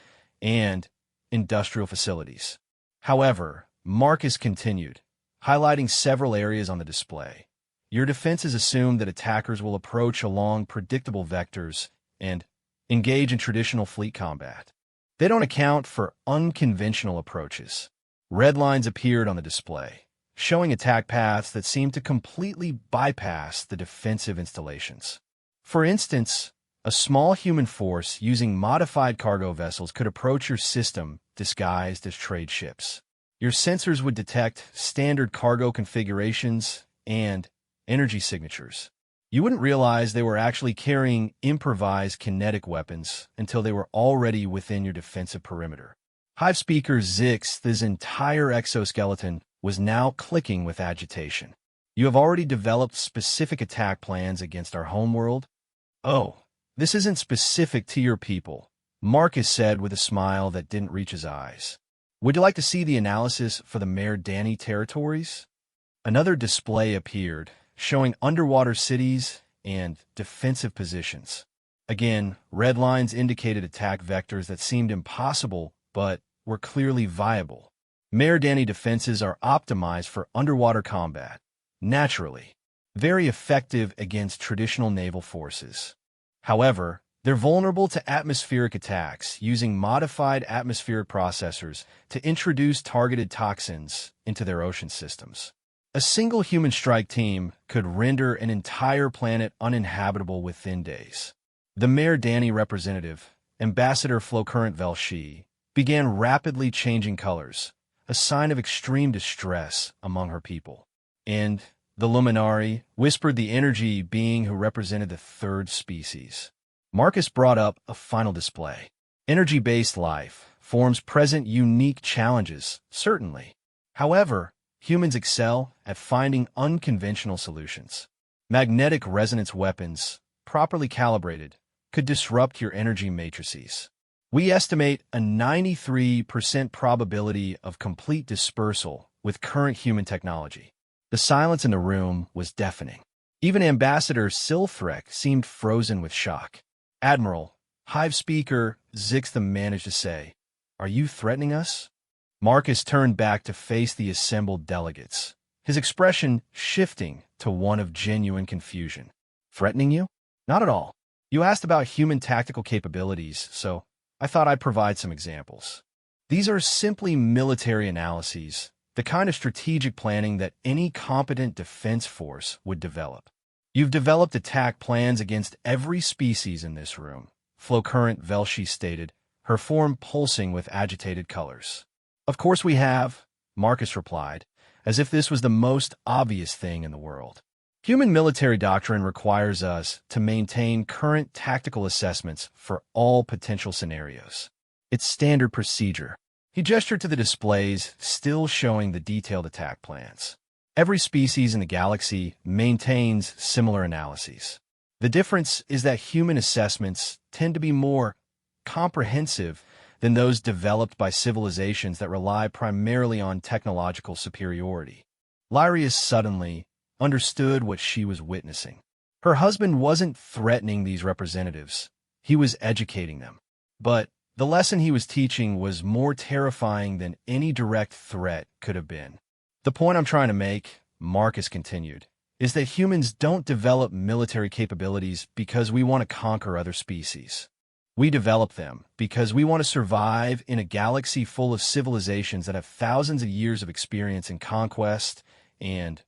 and industrial facilities. However, Marcus continued, highlighting several areas on the display. Your defenses assume that attackers will approach along predictable vectors and engage in traditional fleet combat. They don't account for unconventional approaches. Red lines appeared on the display, showing attack paths that seemed to completely bypass the defensive installations. For instance, a small human force using modified cargo vessels could approach your system disguised as trade ships. Your sensors would detect standard cargo configurations and energy signatures. You wouldn't realize they were actually carrying improvised kinetic weapons until they were already within your defensive perimeter. Hive Speaker Zix's entire exoskeleton was now clicking with agitation. You have already developed specific attack plans against our homeworld? Oh, this isn't specific to your people, Marcus said with a smile that didn't reach his eyes. Would you like to see the analysis for the Mare Danny territories? Another display appeared, showing underwater cities and defensive positions. Again, red lines indicated attack vectors that seemed impossible but were clearly viable. Mare Danny defenses are optimized for underwater combat, naturally, very effective against traditional naval forces. However, they're vulnerable to atmospheric attacks using modified atmospheric processors to introduce targeted toxins into their ocean systems. A single human strike team could render an entire planet uninhabitable within days. The Mare Danny representative, Ambassador Flocurrent Velshi, began rapidly changing colors, a sign of extreme distress among her people. And the Luminari whispered the energy being who represented the third species. Marcus brought up a final display. Energy-based life forms present unique challenges, certainly. However, humans excel at finding unconventional solutions. Magnetic resonance weapons, properly calibrated, could disrupt your energy matrices. We estimate a 93% probability of complete dispersal with current human technology. The silence in the room was deafening. Even Ambassador Silthrek seemed frozen with shock. Admiral, Hive Speaker Zixtham managed to say, "Are you threatening us?" Marcus turned back to face the assembled delegates, his expression shifting to one of genuine confusion. "Threatening you? Not at all. You asked about human tactical capabilities, so I thought I'd provide some examples. These are simply military analyses, the kind of strategic planning that any competent defense force would develop. You've developed attack plans against every species in this room," Flocurrent Velshi stated, her form pulsing with agitated colors. "Of course we have," Marcus replied, as if this was the most obvious thing in the world. "Human military doctrine requires us to maintain current tactical assessments for all potential scenarios. It's standard procedure." He gestured to the displays, still showing the detailed attack plans. Every species in the galaxy maintains similar analyses. The difference is that human assessments tend to be more comprehensive than those developed by civilizations that rely primarily on technological superiority. Lyria suddenly understood what she was witnessing. Her husband wasn't threatening these representatives. He was educating them. But the lesson he was teaching was more terrifying than any direct threat could have been. "The point I'm trying to make," Marcus continued, "is that humans don't develop military capabilities because we want to conquer other species. We develop them because we want to survive in a galaxy full of civilizations that have thousands of years of experience in conquest and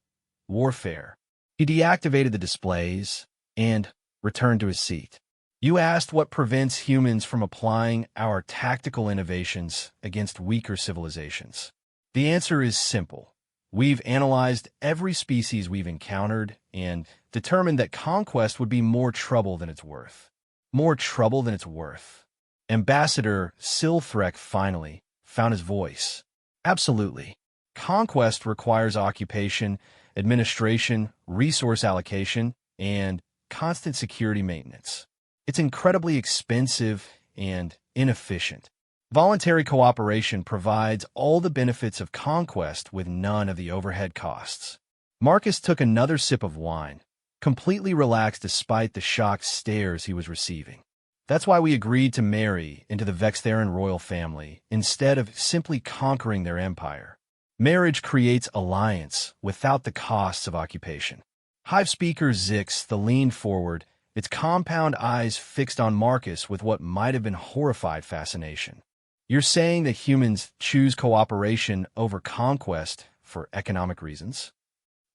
warfare." He deactivated the displays and returned to his seat. "You asked what prevents humans from applying our tactical innovations against weaker civilizations. The answer is simple. We've analyzed every species we've encountered and determined that conquest would be more trouble than it's worth." More trouble than it's worth. Ambassador Silthrek finally found his voice. "Absolutely. Conquest requires occupation, administration, resource allocation, and constant security maintenance. It's incredibly expensive and inefficient. Voluntary cooperation provides all the benefits of conquest with none of the overhead costs." Marcus took another sip of wine, completely relaxed despite the shocked stares he was receiving. "That's why we agreed to marry into the Vextheran royal family instead of simply conquering their empire. Marriage creates alliance without the costs of occupation." Hive Speaker Zix leaned forward, its compound eyes fixed on Marcus with what might have been horrified fascination. "You're saying that humans choose cooperation over conquest for economic reasons?"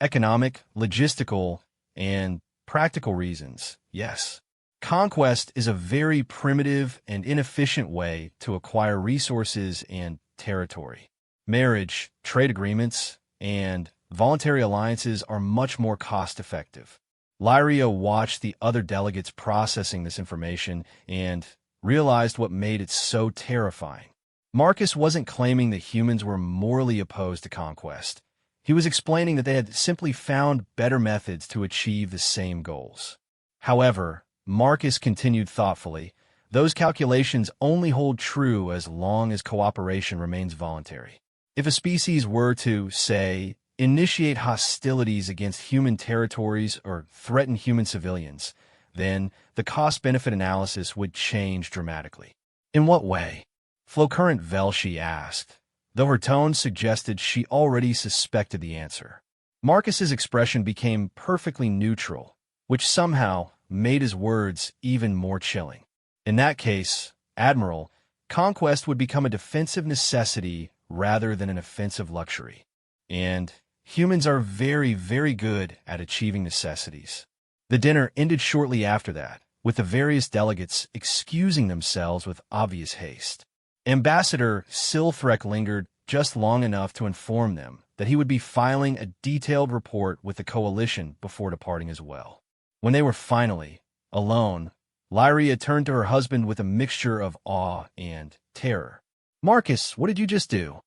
"Economic, logistical, and practical reasons, yes. Conquest is a very primitive and inefficient way to acquire resources and territory. Marriage, trade agreements, and voluntary alliances are much more cost-effective." Lyria watched the other delegates processing this information and realized what made it so terrifying. Marcus wasn't claiming that humans were morally opposed to conquest. He was explaining that they had simply found better methods to achieve the same goals. However, Marcus continued thoughtfully, "Those calculations only hold true as long as cooperation remains voluntary. If a species were to, say, initiate hostilities against human territories or threaten human civilians, then the cost-benefit analysis would change dramatically." "In what way?" Flocurrent Velshi asked, though her tone suggested she already suspected the answer. Marcus's expression became perfectly neutral, which somehow made his words even more chilling. "In that case, Admiral, conquest would become a defensive necessity rather than an offensive luxury. And humans are very, very good at achieving necessities." The dinner ended shortly after that, with the various delegates excusing themselves with obvious haste. Ambassador Silthrek lingered just long enough to inform them that he would be filing a detailed report with the coalition before departing as well. When they were finally alone, Lyria turned to her husband with a mixture of awe and terror. "Marcus, what did you just do?"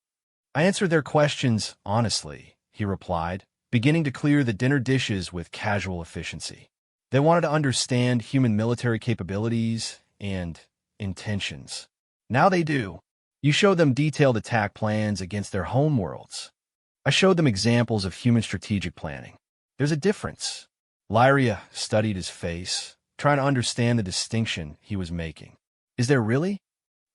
"I answered their questions honestly," he replied, beginning to clear the dinner dishes with casual efficiency. "They wanted to understand human military capabilities and intentions. Now they do. You show them detailed attack plans against their homeworlds. I showed them examples of human strategic planning. There's a difference. Lyria studied his face, trying to understand the distinction he was making. Is there really?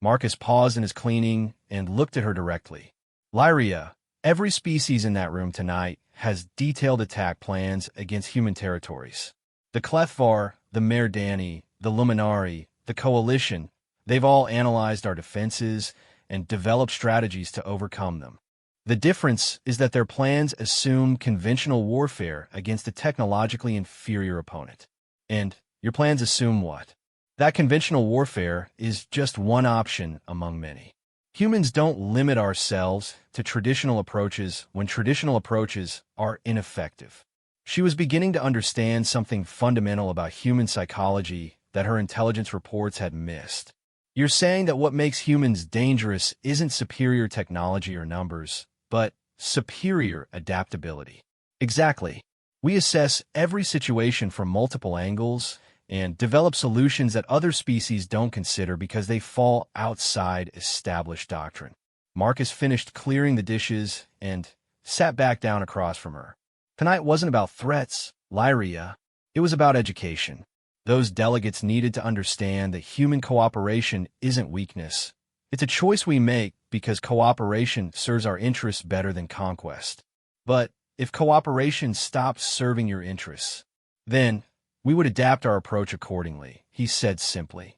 Marcus paused in his cleaning and looked at her directly. Lyria, every species in that room tonight has detailed attack plans against human territories. The Clefvar, the Merdani, the Luminari, the Coalition, they've all analyzed our defenses and developed strategies to overcome them. The difference is that their plans assume conventional warfare against a technologically inferior opponent. And your plans assume what? That conventional warfare is just one option among many. Humans don't limit ourselves to traditional approaches when traditional approaches are ineffective. She was beginning to understand something fundamental about human psychology that her intelligence reports had missed. You're saying that what makes humans dangerous isn't superior technology or numbers, but superior adaptability. Exactly. We assess every situation from multiple angles and develop solutions that other species don't consider because they fall outside established doctrine. Marcus finished clearing the dishes and sat back down across from her. Tonight wasn't about threats, Lyria. It was about education. Those delegates needed to understand that human cooperation isn't weakness. It's a choice we make because cooperation serves our interests better than conquest. But if cooperation stops serving your interests, then we would adapt our approach accordingly, he said simply.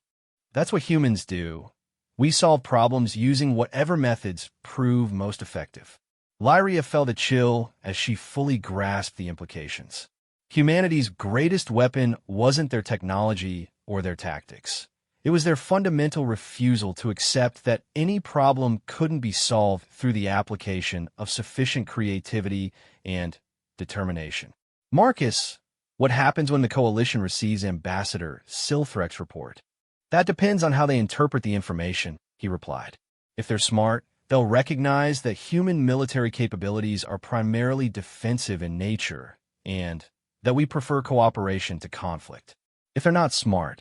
That's what humans do. We solve problems using whatever methods prove most effective. Lyria felt a chill as she fully grasped the implications. Humanity's greatest weapon wasn't their technology or their tactics. It was their fundamental refusal to accept that any problem couldn't be solved through the application of sufficient creativity and determination. Marcus, what happens when the Coalition receives Ambassador Silthrek's report? That depends on how they interpret the information, he replied. If they're smart, they'll recognize that human military capabilities are primarily defensive in nature and that we prefer cooperation to conflict. If they're not smart,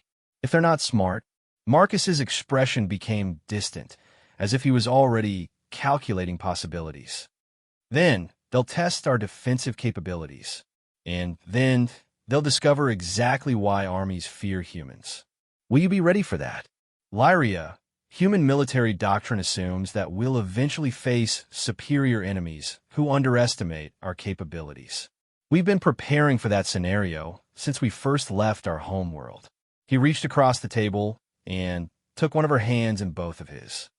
Marcus's expression became distant, as if he was already calculating possibilities. Then they'll test our defensive capabilities, and then they'll discover exactly why armies fear humans. Will you be ready for that? Lyria, human military doctrine assumes that we'll eventually face superior enemies who underestimate our capabilities. We've been preparing for that scenario since we first left our homeworld. He reached across the table and took one of her hands in both of his.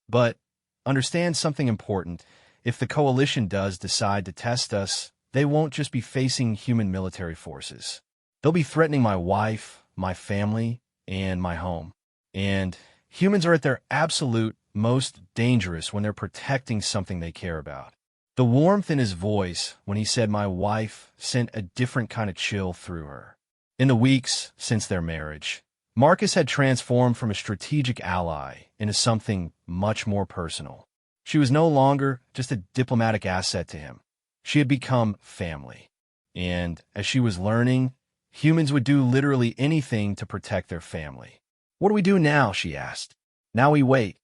But understand something important. If the Coalition does decide to test us, they won't just be facing human military forces. They'll be threatening my wife, my family, and my home. And humans are at their absolute most dangerous when they're protecting something they care about. The warmth in his voice when he said my wife sent a different kind of chill through her. In the weeks since their marriage, Marcus had transformed from a strategic ally into something much more personal. She was no longer just a diplomatic asset to him. She had become family. And as she was learning, humans would do literally anything to protect their family. What do we do now? She asked. Now we wait,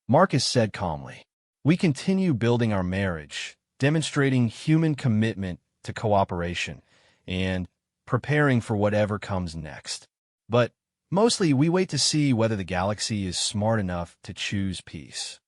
Marcus said calmly. We continue building our marriage, demonstrating human commitment to cooperation, and preparing for whatever comes next. But mostly, we wait to see whether the galaxy is smart enough to choose peace.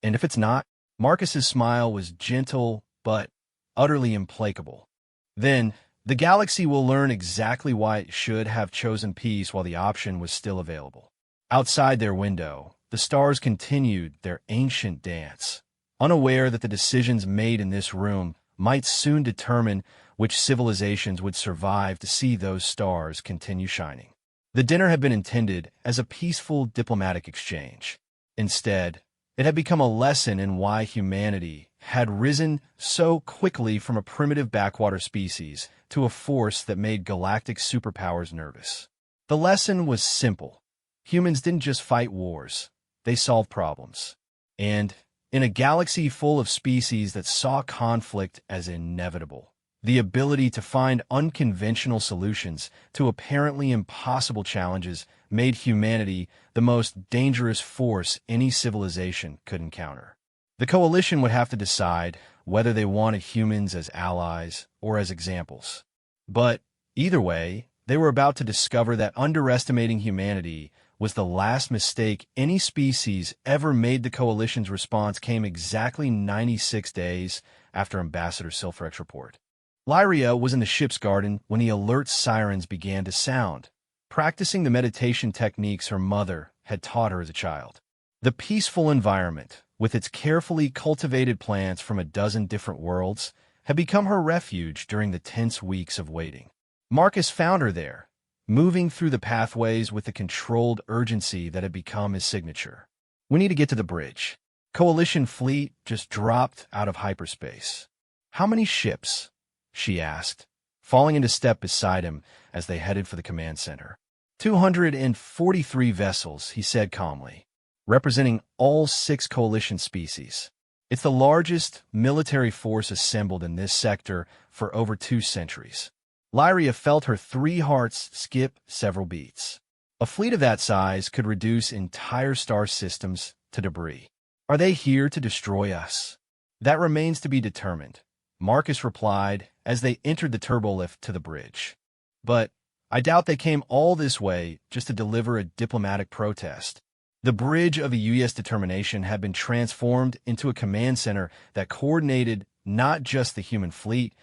And if it's not, Marcus's smile was gentle but utterly implacable. Then, the galaxy will learn exactly why it should have chosen peace while the option was still available. Outside their window, the stars continued their ancient dance, unaware that the decisions made in this room might soon determine which civilizations would survive to see those stars continue shining. The dinner had been intended as a peaceful diplomatic exchange. Instead, it had become a lesson in why humanity had risen so quickly from a primitive backwater species to a force that made galactic superpowers nervous. The lesson was simple. Humans didn't just fight wars, they solved problems. And in a galaxy full of species that saw conflict as inevitable, The ability to find unconventional solutions to apparently impossible challenges made humanity the most dangerous force any civilization could encounter. The coalition would have to decide whether they wanted humans as allies or as examples. But either way, they were about to discover that underestimating humanity was the last mistake any species ever made. The coalition's response came exactly 96 days after Ambassador Silfrex's report. Lyria was in the ship's garden when the alert sirens began to sound, practicing the meditation techniques her mother had taught her as a child. The peaceful environment, with its carefully cultivated plants from a dozen different worlds, had become her refuge during the tense weeks of waiting. Marcus found her there, moving through the pathways with the controlled urgency that had become his signature. "We need to get to the bridge." Coalition fleet just dropped out of hyperspace. "How many ships?" she asked, falling into step beside him as they headed for the command center. 243 vessels, he said calmly, representing all 6 coalition species. It's the largest military force assembled in this sector for over 2 centuries. Lyria felt her 3 hearts skip several beats. A fleet of that size could reduce entire star systems to debris. "Are they here to destroy us?" "That remains to be determined," Marcus replied as they entered the turbolift to the bridge. "But I doubt they came all this way just to deliver a diplomatic protest." The bridge of a U.S. determination had been transformed into a command center that coordinated not just the human fleet,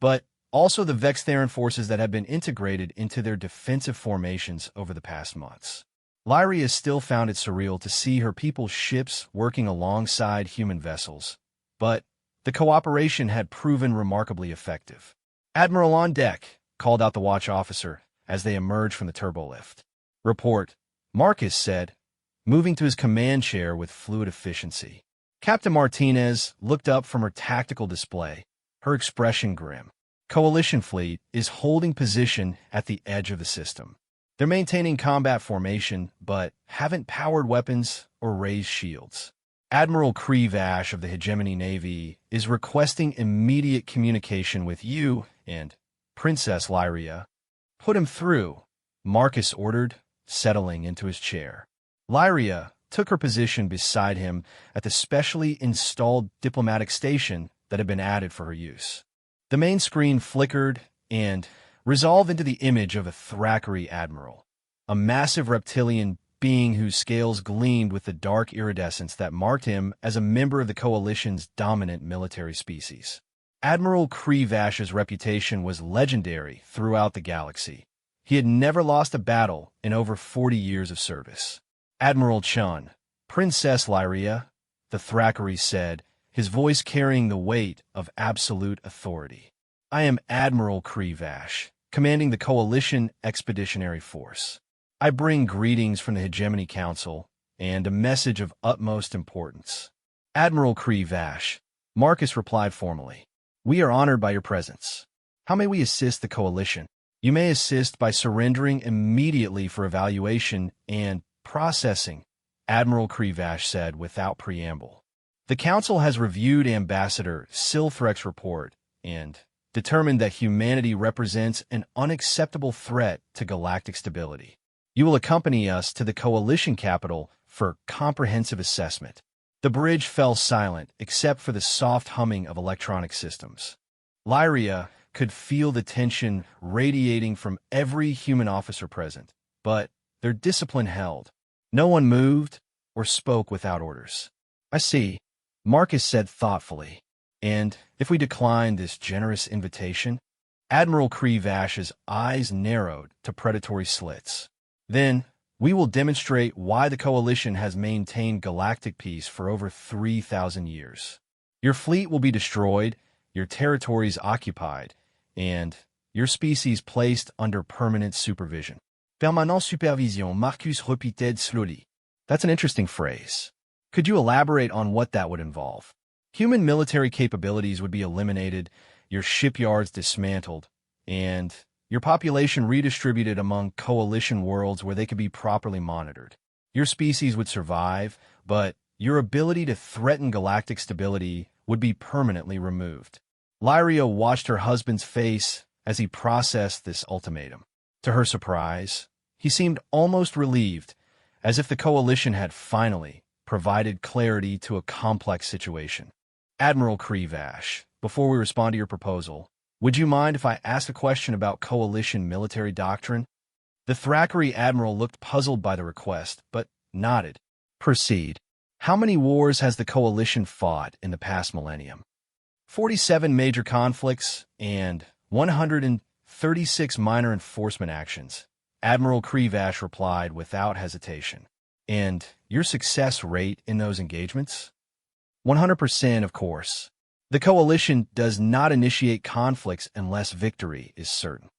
but also the Vextheran forces that had been integrated into their defensive formations over the past months. Lyria still found it surreal to see her people's ships working alongside human vessels, but the cooperation had proven remarkably effective. "Admiral on deck," called out the watch officer as they emerged from the turbolift. "Report," Marcus said, moving to his command chair with fluid efficiency. Captain Martinez looked up from her tactical display, her expression grim. "Coalition fleet is holding position at the edge of the system. They're maintaining combat formation, but haven't powered weapons or raised shields. Admiral Krevash of the Hegemony Navy is requesting immediate communication with you and Princess Lyria." "Put him through," Marcus ordered, settling into his chair. Lyria took her position beside him at the specially installed diplomatic station that had been added for her use. The main screen flickered and resolved into the image of a Thackeray admiral, a massive reptilian being whose scales gleamed with the dark iridescence that marked him as a member of the coalition's dominant military species. Admiral Krevash's reputation was legendary throughout the galaxy. He had never lost a battle in over 40 years of service. "Admiral Chun, Princess Lyria," the Thackeray said, his voice carrying the weight of absolute authority. "I am Admiral Krevash, commanding the Coalition Expeditionary Force. I bring greetings from the Hegemony Council and a message of utmost importance." "Admiral Krevash," Marcus replied formally, "we are honored by your presence. How may we assist the Coalition?" "You may assist by surrendering immediately for evaluation and processing," Admiral Krevash said without preamble. "The Council has reviewed Ambassador Silfrex's report and determined that humanity represents an unacceptable threat to galactic stability. You will accompany us to the Coalition capital for comprehensive assessment." The bridge fell silent except for the soft humming of electronic systems. Lyria could feel the tension radiating from every human officer present, but their discipline held. No one moved or spoke without orders. "I see," Marcus said thoughtfully. "And if we decline this generous invitation?" Admiral Krevash's eyes narrowed to predatory slits. "Then we will demonstrate why the Coalition has maintained galactic peace for over 3,000 years. Your fleet will be destroyed, your territories occupied, and your species placed under permanent supervision." "Permanent supervision," Marcus repeated slowly. "That's an interesting phrase. Could you elaborate on what that would involve?" "Human military capabilities would be eliminated, your shipyards dismantled, and your population redistributed among Coalition worlds where they could be properly monitored. Your species would survive, but your ability to threaten galactic stability would be permanently removed." Lyria watched her husband's face as he processed this ultimatum. To her surprise, he seemed almost relieved, as if the coalition had finally provided clarity to a complex situation. Admiral Krevash, before we respond to your proposal, would you mind if I asked a question about coalition military doctrine? The Thackeray admiral looked puzzled by the request, but nodded. Proceed. How many wars has the coalition fought in the past millennium? 47 major conflicts and 136 minor enforcement actions. Admiral Krevash replied without hesitation. And your success rate in those engagements? 100%, of course. The coalition does not initiate conflicts unless victory is certain.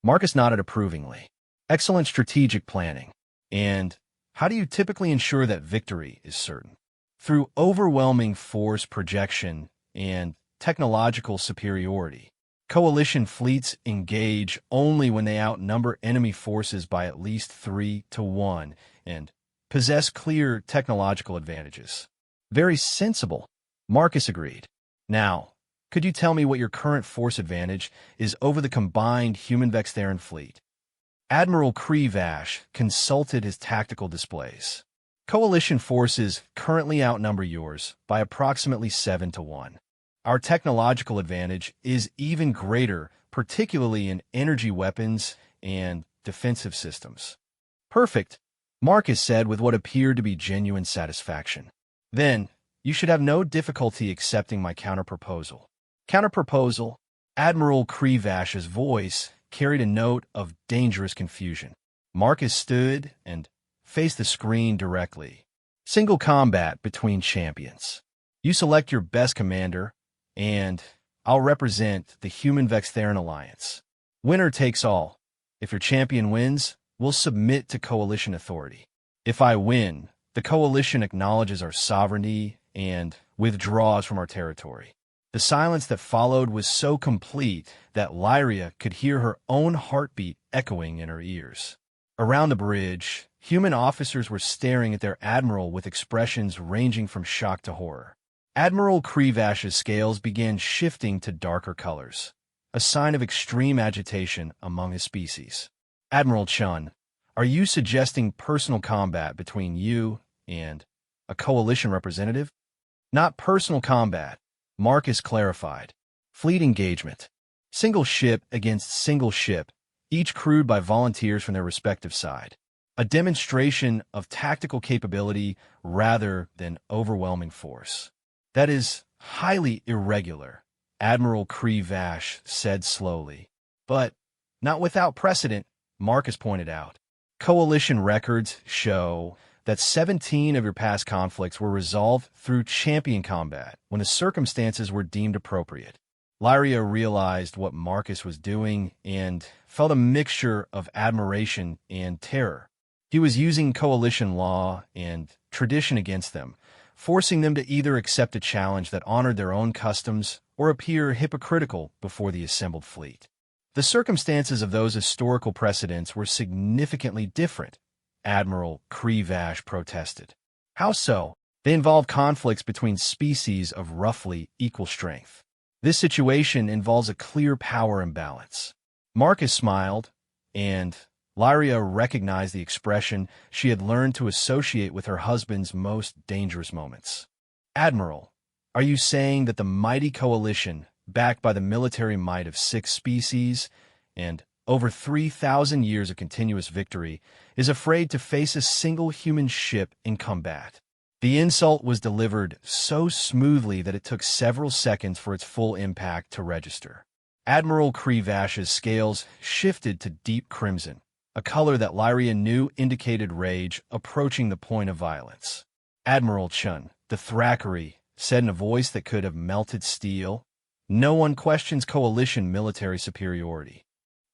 Marcus nodded approvingly. Excellent strategic planning. And how do you typically ensure that victory is certain? Through overwhelming force projection and technological superiority. Coalition fleets engage only when they outnumber enemy forces by at least 3 to 1 and possess clear technological advantages. Very sensible, Marcus agreed. Now, could you tell me what your current force advantage is over the combined human-Vextheran fleet? Admiral Krevash consulted his tactical displays. Coalition forces currently outnumber yours by approximately 7 to 1. Our technological advantage is even greater, particularly in energy weapons and defensive systems. Perfect, Marcus said with what appeared to be genuine satisfaction. Then, you should have no difficulty accepting my counterproposal. Counterproposal? Admiral Krevash's voice carried a note of dangerous confusion. Marcus stood and faced the screen directly. Single combat between champions. You select your best commander, and I'll represent the Human-Vextheran Alliance. Winner takes all. If your champion wins, we'll submit to coalition authority. If I win, the coalition acknowledges our sovereignty and withdraws from our territory. The silence that followed was so complete that Lyria could hear her own heartbeat echoing in her ears. Around the bridge, human officers were staring at their admiral with expressions ranging from shock to horror. Admiral Krevash's scales began shifting to darker colors, a sign of extreme agitation among his species. Admiral Chun, are you suggesting personal combat between you and a coalition representative? Not personal combat, Marcus clarified. Fleet engagement. Single ship against single ship, each crewed by volunteers from their respective side. A demonstration of tactical capability rather than overwhelming force. That is highly irregular, Admiral Krevash said slowly. But not without precedent, Marcus pointed out. Coalition records show that 17 of your past conflicts were resolved through champion combat when the circumstances were deemed appropriate. Lyria realized what Marcus was doing and felt a mixture of admiration and terror. He was using coalition law and tradition against them, forcing them to either accept a challenge that honored their own customs or appear hypocritical before the assembled fleet. The circumstances of those historical precedents were significantly different, Admiral Krevash protested. How so? They involve conflicts between species of roughly equal strength. This situation involves a clear power imbalance. Marcus smiled, and Lyria recognized the expression she had learned to associate with her husband's most dangerous moments. Admiral, are you saying that the mighty coalition, backed by the military might of 6 species and over 3,000 years of continuous victory, is afraid to face a single human ship in combat? The insult was delivered so smoothly that it took several seconds for its full impact to register. Admiral Krevash's scales shifted to deep crimson, a color that Lyria knew indicated rage approaching the point of violence. Admiral Chun, the Thackeray, said in a voice that could have melted steel, "No one questions coalition military superiority."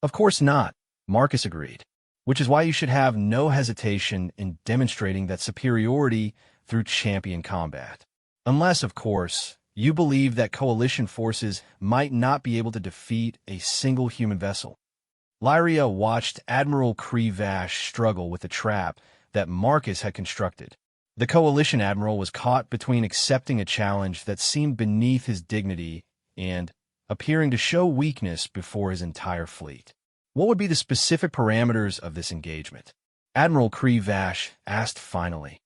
Of course not, Marcus agreed, which is why you should have no hesitation in demonstrating that superiority through champion combat. Unless, of course, you believe that coalition forces might not be able to defeat a single human vessel. Lyria watched Admiral Krevash struggle with the trap that Marcus had constructed. The coalition admiral was caught between accepting a challenge that seemed beneath his dignity and appearing to show weakness before his entire fleet. What would be the specific parameters of this engagement? Admiral Kree Vash asked finally.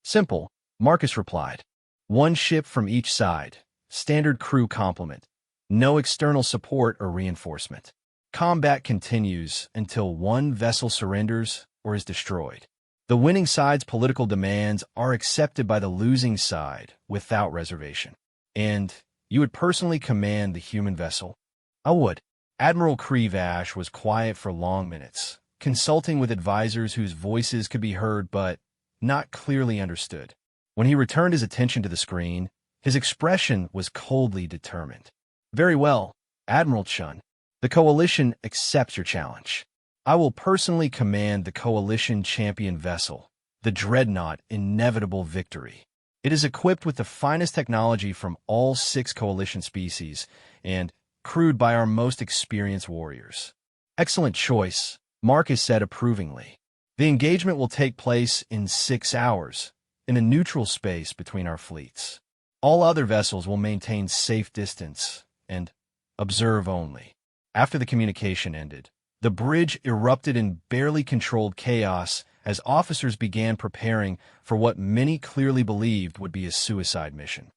Simple, Marcus replied. One ship from each side, standard crew complement, no external support or reinforcement. Combat continues until one vessel surrenders or is destroyed. The winning side's political demands are accepted by the losing side without reservation. And you would personally command the human vessel? I would. Admiral Kree Vash was quiet for long minutes, consulting with advisors whose voices could be heard but not clearly understood. When he returned his attention to the screen, his expression was coldly determined. Very well, Admiral Chun. The Coalition accepts your challenge. I will personally command the Coalition champion vessel, the Dreadnought Inevitable Victory. It is equipped with the finest technology from all 6 Coalition species and crewed by our most experienced warriors. Excellent choice, Marcus said approvingly. The engagement will take place in 6 hours, in a neutral space between our fleets. All other vessels will maintain safe distance and observe only. After the communication ended, the bridge erupted in barely controlled chaos as officers began preparing for what many clearly believed would be a suicide mission.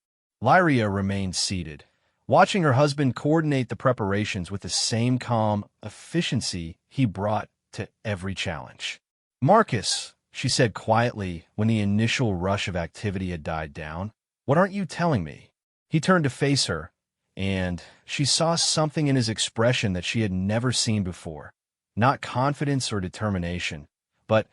Lyria remained seated, watching her husband coordinate the preparations with the same calm efficiency he brought to every challenge. Marcus, she said quietly when the initial rush of activity had died down, what aren't you telling me? He turned to face her, and she saw something in his expression that she had never seen before. Not confidence or determination, but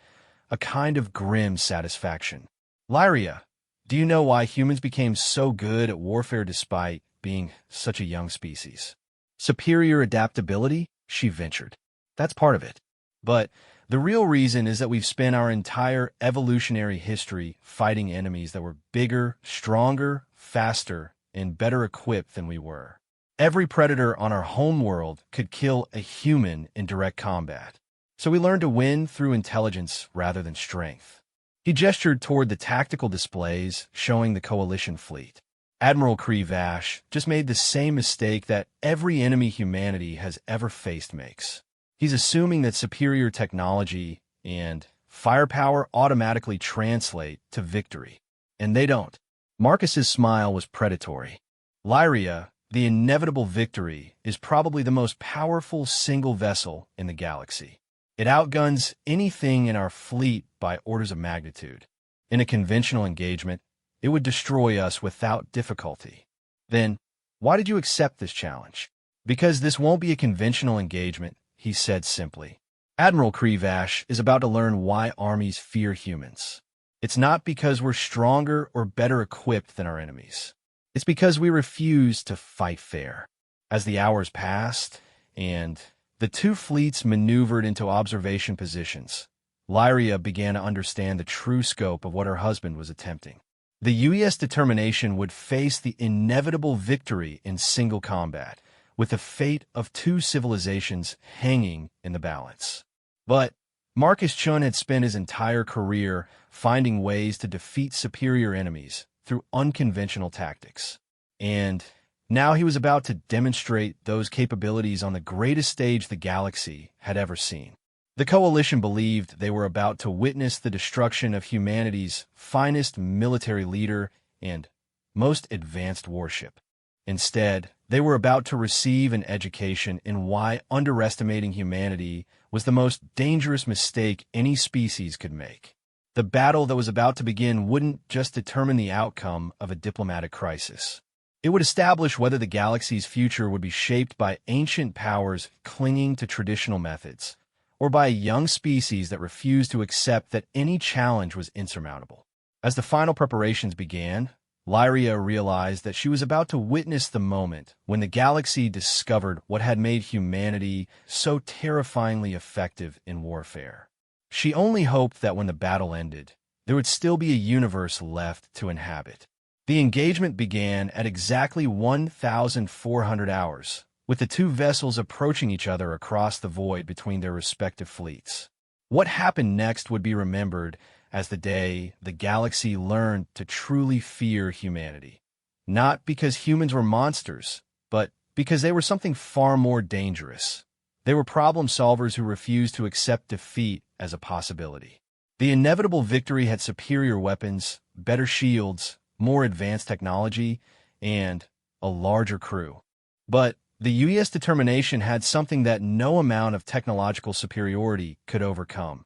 a kind of grim satisfaction. Lyria, do you know why humans became so good at warfare despite being such a young species? Superior adaptability, she ventured. That's part of it. But the real reason is that we've spent our entire evolutionary history fighting enemies that were bigger, stronger, faster, and better equipped than we were. Every predator on our home world could kill a human in direct combat. So we learned to win through intelligence rather than strength. He gestured toward the tactical displays showing the Coalition fleet. Admiral Kree Vash just made the same mistake that every enemy humanity has ever faced makes. He's assuming that superior technology and firepower automatically translate to victory. And they don't. Marcus's smile was predatory. Lyria, the Inevitable Victory, is probably the most powerful single vessel in the galaxy. It outguns anything in our fleet by orders of magnitude. In a conventional engagement, it would destroy us without difficulty. Then, why did you accept this challenge? Because this won't be a conventional engagement, he said simply. Admiral Kree Vash is about to learn why armies fear humans. It's not because we're stronger or better equipped than our enemies. It's because we refuse to fight fair. As the hours passed, and the 2 fleets maneuvered into observation positions, Lyria began to understand the true scope of what her husband was attempting. The U.S. determination would face the inevitable victory in single combat, with the fate of 2 civilizations hanging in the balance. But Marcus Chun had spent his entire career finding ways to defeat superior enemies through unconventional tactics. And now he was about to demonstrate those capabilities on the greatest stage the galaxy had ever seen. The Coalition believed they were about to witness the destruction of humanity's finest military leader and most advanced warship. Instead, they were about to receive an education in why underestimating humanity was the most dangerous mistake any species could make. The battle that was about to begin wouldn't just determine the outcome of a diplomatic crisis. It would establish whether the galaxy's future would be shaped by ancient powers clinging to traditional methods, or by a young species that refused to accept that any challenge was insurmountable. As the final preparations began, Lyria realized that she was about to witness the moment when the galaxy discovered what had made humanity so terrifyingly effective in warfare. She only hoped that when the battle ended, there would still be a universe left to inhabit. The engagement began at exactly 1,400 hours, with the 2 vessels approaching each other across the void between their respective fleets. What happened next would be remembered as the day the galaxy learned to truly fear humanity. Not because humans were monsters, but Because they were something far more dangerous. They were problem solvers who refused to accept defeat as a possibility. The inevitable victory had superior weapons, better shields, more advanced technology, and a larger crew. But the US determination had something that no amount of technological superiority could overcome.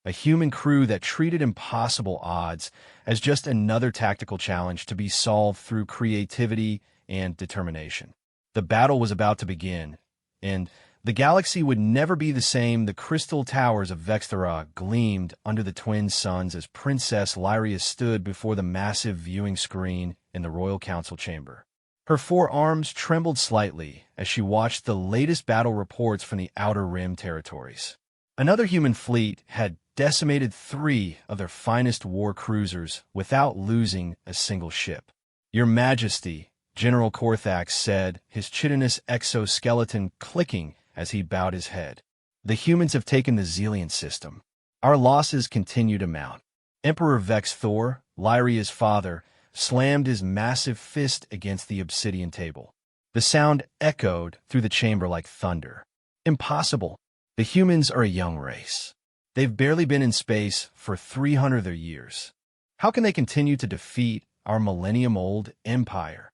A human crew that treated impossible odds as just another tactical challenge to be solved through creativity and determination. The battle was about to begin, and the galaxy would never be the same. The crystal towers of Vexthera gleamed under the twin suns as Princess Lyria stood before the massive viewing screen in the Royal Council chamber. Her forearms trembled slightly as she watched the latest battle reports from the Outer Rim territories. Another human fleet had decimated 3 of their finest war cruisers without losing a single ship. "Your Majesty," General Korthax said, his chitinous exoskeleton clicking as he bowed his head. "The humans have taken the Zelian system. Our losses continue to mount." Emperor Vex Thor, Lyria's father, slammed his massive fist against the obsidian table. The sound echoed through the chamber like thunder. "Impossible. The humans are a young race. They've barely been in space for 300 years. How can they continue to defeat our millennium-old empire?"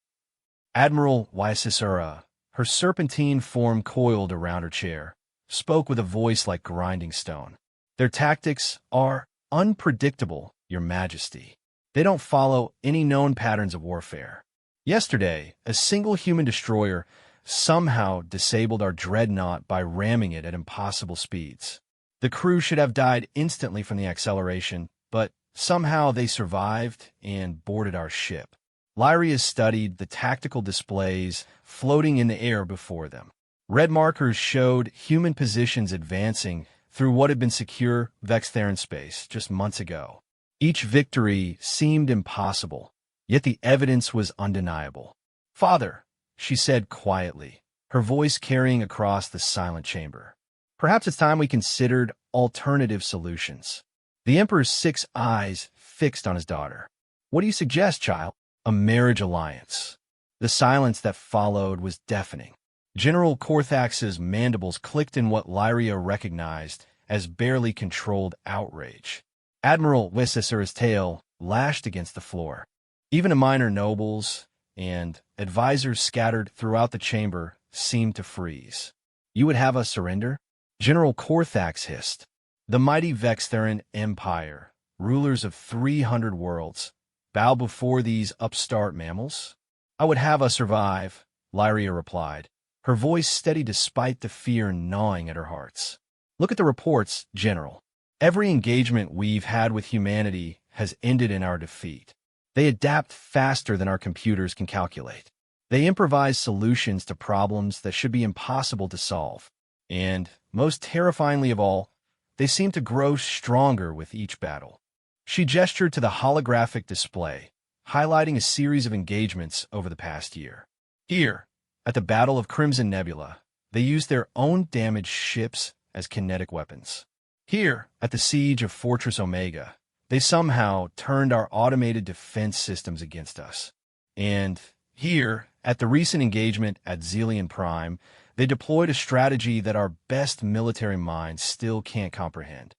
Admiral Wysisura, her serpentine form coiled around her chair, spoke with a voice like grinding stone. "Their tactics are unpredictable, Your Majesty. They don't follow any known patterns of warfare. Yesterday, a single human destroyer somehow disabled our dreadnought by ramming it at impossible speeds. The crew should have died instantly from the acceleration, but somehow they survived and boarded our ship." Lyria studied the tactical displays floating in the air before them. Red markers showed human positions advancing through what had been secure Vextheran space just months ago. Each victory seemed impossible, yet the evidence was undeniable. "Father," she said quietly, her voice carrying across the silent chamber. "Perhaps it's time we considered alternative solutions." The Emperor's 6 eyes fixed on his daughter. "What do you suggest, child?" "A marriage alliance." The silence that followed was deafening. General Korthax's mandibles clicked in what Lyria recognized as barely controlled outrage. Admiral Wysisura's tail lashed against the floor. Even the minor nobles and advisors scattered throughout the chamber seemed to freeze. "You would have us surrender?" General Korthax hissed. "The mighty Vextheran Empire, rulers of 300 worlds, bow before these upstart mammals?" "I would have us survive," Lyria replied, her voice steady despite the fear gnawing at her hearts. "Look at the reports, General. Every engagement we've had with humanity has ended in our defeat. They adapt faster than our computers can calculate. They improvise solutions to problems that should be impossible to solve. And, most terrifyingly of all, they seem to grow stronger with each battle." She gestured to the holographic display, highlighting a series of engagements over the past year. "Here, at the Battle of Crimson Nebula, they used their own damaged ships as kinetic weapons. Here, at the Siege of Fortress Omega, they somehow turned our automated defense systems against us. And here, at the recent engagement at Zelian Prime, they deployed a strategy that our best military minds still can't comprehend."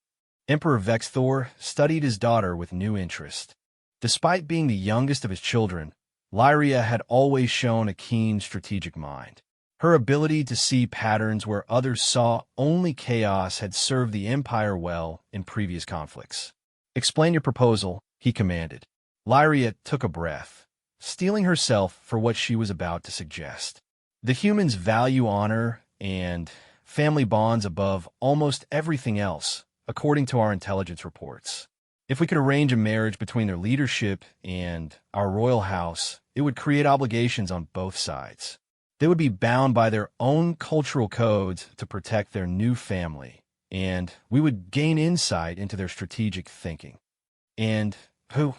Emperor Vex Thor studied his daughter with new interest. Despite being the youngest of his children, Lyria had always shown a keen strategic mind. Her ability to see patterns where others saw only chaos had served the Empire well in previous conflicts. "Explain your proposal," he commanded. Lyria took a breath, steeling herself for what she was about to suggest. "The humans value honor and family bonds above almost everything else, according to our intelligence reports. If we could arrange a marriage between their leadership and our royal house, it would create obligations on both sides. They would be bound by their own cultural codes to protect their new family, and we would gain insight into their strategic thinking." "And who,"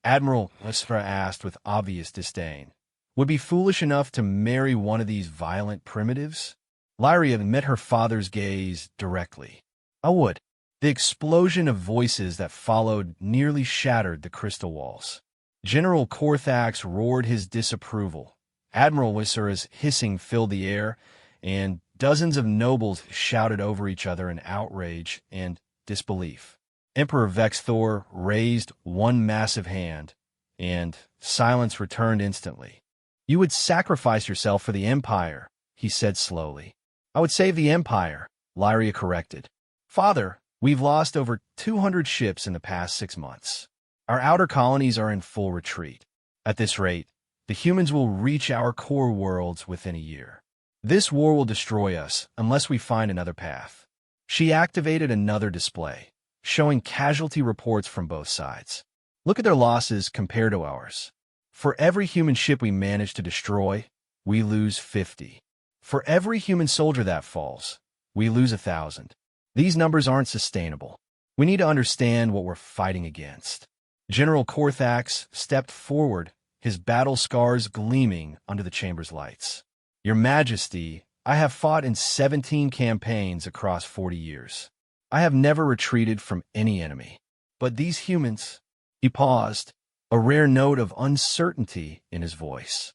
Admiral Wysisura asked with obvious disdain, "would be foolish enough to marry one of these violent primitives?" Lyria met her father's gaze directly. "I would." The explosion of voices that followed nearly shattered the crystal walls. General Korthax roared his disapproval, Admiral Wisura's hissing filled the air, and dozens of nobles shouted over each other in outrage and disbelief. Emperor Vexthor raised one massive hand, and silence returned instantly. "You would sacrifice yourself for the Empire," he said slowly. "I would save the Empire," Lyria corrected. "Father, we've lost over 200 ships in the past 6 months. Our outer colonies are in full retreat. At this rate, the humans will reach our core worlds within a year. This war will destroy us unless we find another path." She activated another display, showing casualty reports from both sides. "Look at their losses compared to ours. For every human ship we manage to destroy, we lose 50. For every human soldier that falls, we lose 1,000. These numbers aren't sustainable. We need to understand what we're fighting against." General Korthax stepped forward, his battle scars gleaming under the chamber's lights. "Your Majesty, I have fought in 17 campaigns across 40 years. I have never retreated from any enemy. But these humans—" He paused, a rare note of uncertainty in his voice.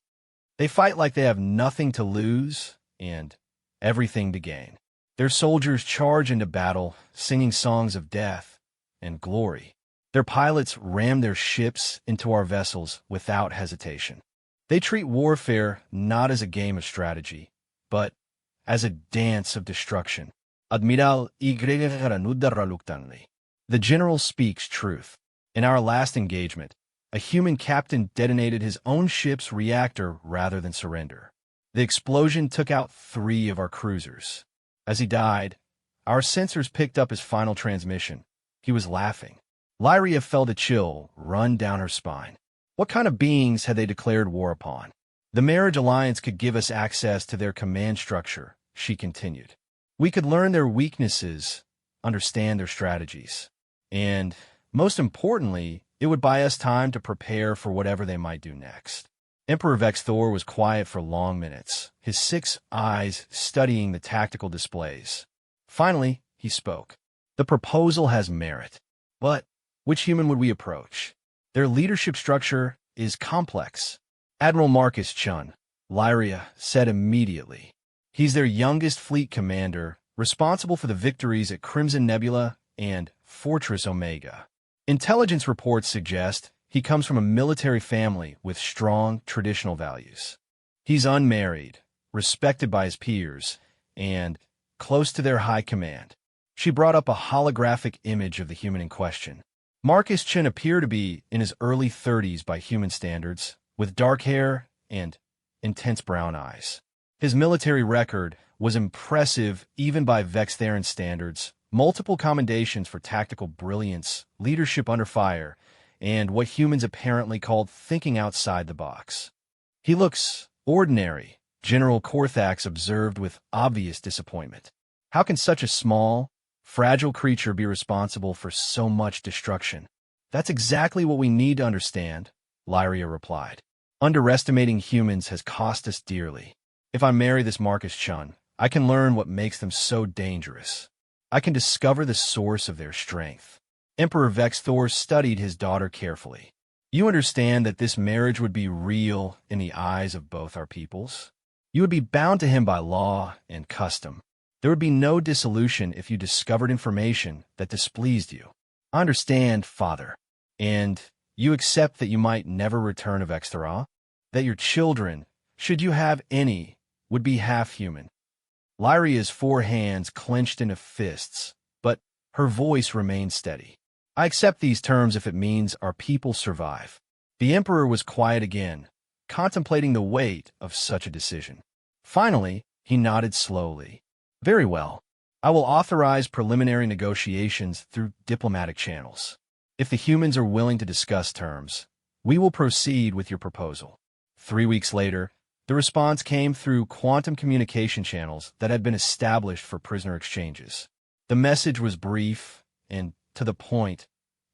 "They fight like they have nothing to lose and everything to gain. Their soldiers charge into battle, singing songs of death and glory. Their pilots ram their ships into our vessels without hesitation. They treat warfare not as a game of strategy, but as a dance of destruction." Admiral Igreganuda reluctantly. "The general speaks truth. In our last engagement, a human captain detonated his own ship's reactor rather than surrender. The explosion took out 3 of our cruisers. As he died, our sensors picked up his final transmission. He was laughing." Lyria felt a chill run down her spine. What kind of beings had they declared war upon? "The Marriage Alliance could give us access to their command structure," she continued. "We could learn their weaknesses, understand their strategies. And, most importantly, it would buy us time to prepare for whatever they might do next." Emperor Vexthor was quiet for long minutes, his 6 eyes studying the tactical displays. Finally, he spoke. "The proposal has merit. But which human would we approach? Their leadership structure is complex." "Admiral Marcus Chun," Lyria said immediately. "He's their youngest fleet commander, responsible for the victories at Crimson Nebula and Fortress Omega. Intelligence reports suggest he comes from a military family with strong traditional values. He's unmarried, respected by his peers, and close to their high command." She brought up a holographic image of the human in question. Marcus Chin appeared to be in his early 30s by human standards, with dark hair and intense brown eyes. His military record was impressive even by Vextheran standards, multiple commendations for tactical brilliance, leadership under fire, and what humans apparently called thinking outside the box. "He looks ordinary," General Korthax observed with obvious disappointment. "How can such a small, fragile creature be responsible for so much destruction?" "That's exactly what we need to understand," Lyria replied. "Underestimating humans has cost us dearly. If I marry this Marcus Chun, I can learn what makes them so dangerous. I can discover the source of their strength." Emperor Vexthor studied his daughter carefully. "You understand that this marriage would be real in the eyes of both our peoples? You would be bound to him by law and custom. There would be no dissolution if you discovered information that displeased you. I understand, Father. And you accept that you might never return to Vexthora? That your children, should you have any, would be half-human?" Lyria's 4 hands clenched into fists, but her voice remained steady. "I accept these terms if it means our people survive." The Emperor was quiet again, contemplating the weight of such a decision. Finally, he nodded slowly. "Very well. I will authorize preliminary negotiations through diplomatic channels. If the humans are willing to discuss terms, we will proceed with your proposal." 3 weeks later, the response came through quantum communication channels that had been established for prisoner exchanges. The message was brief and to the point.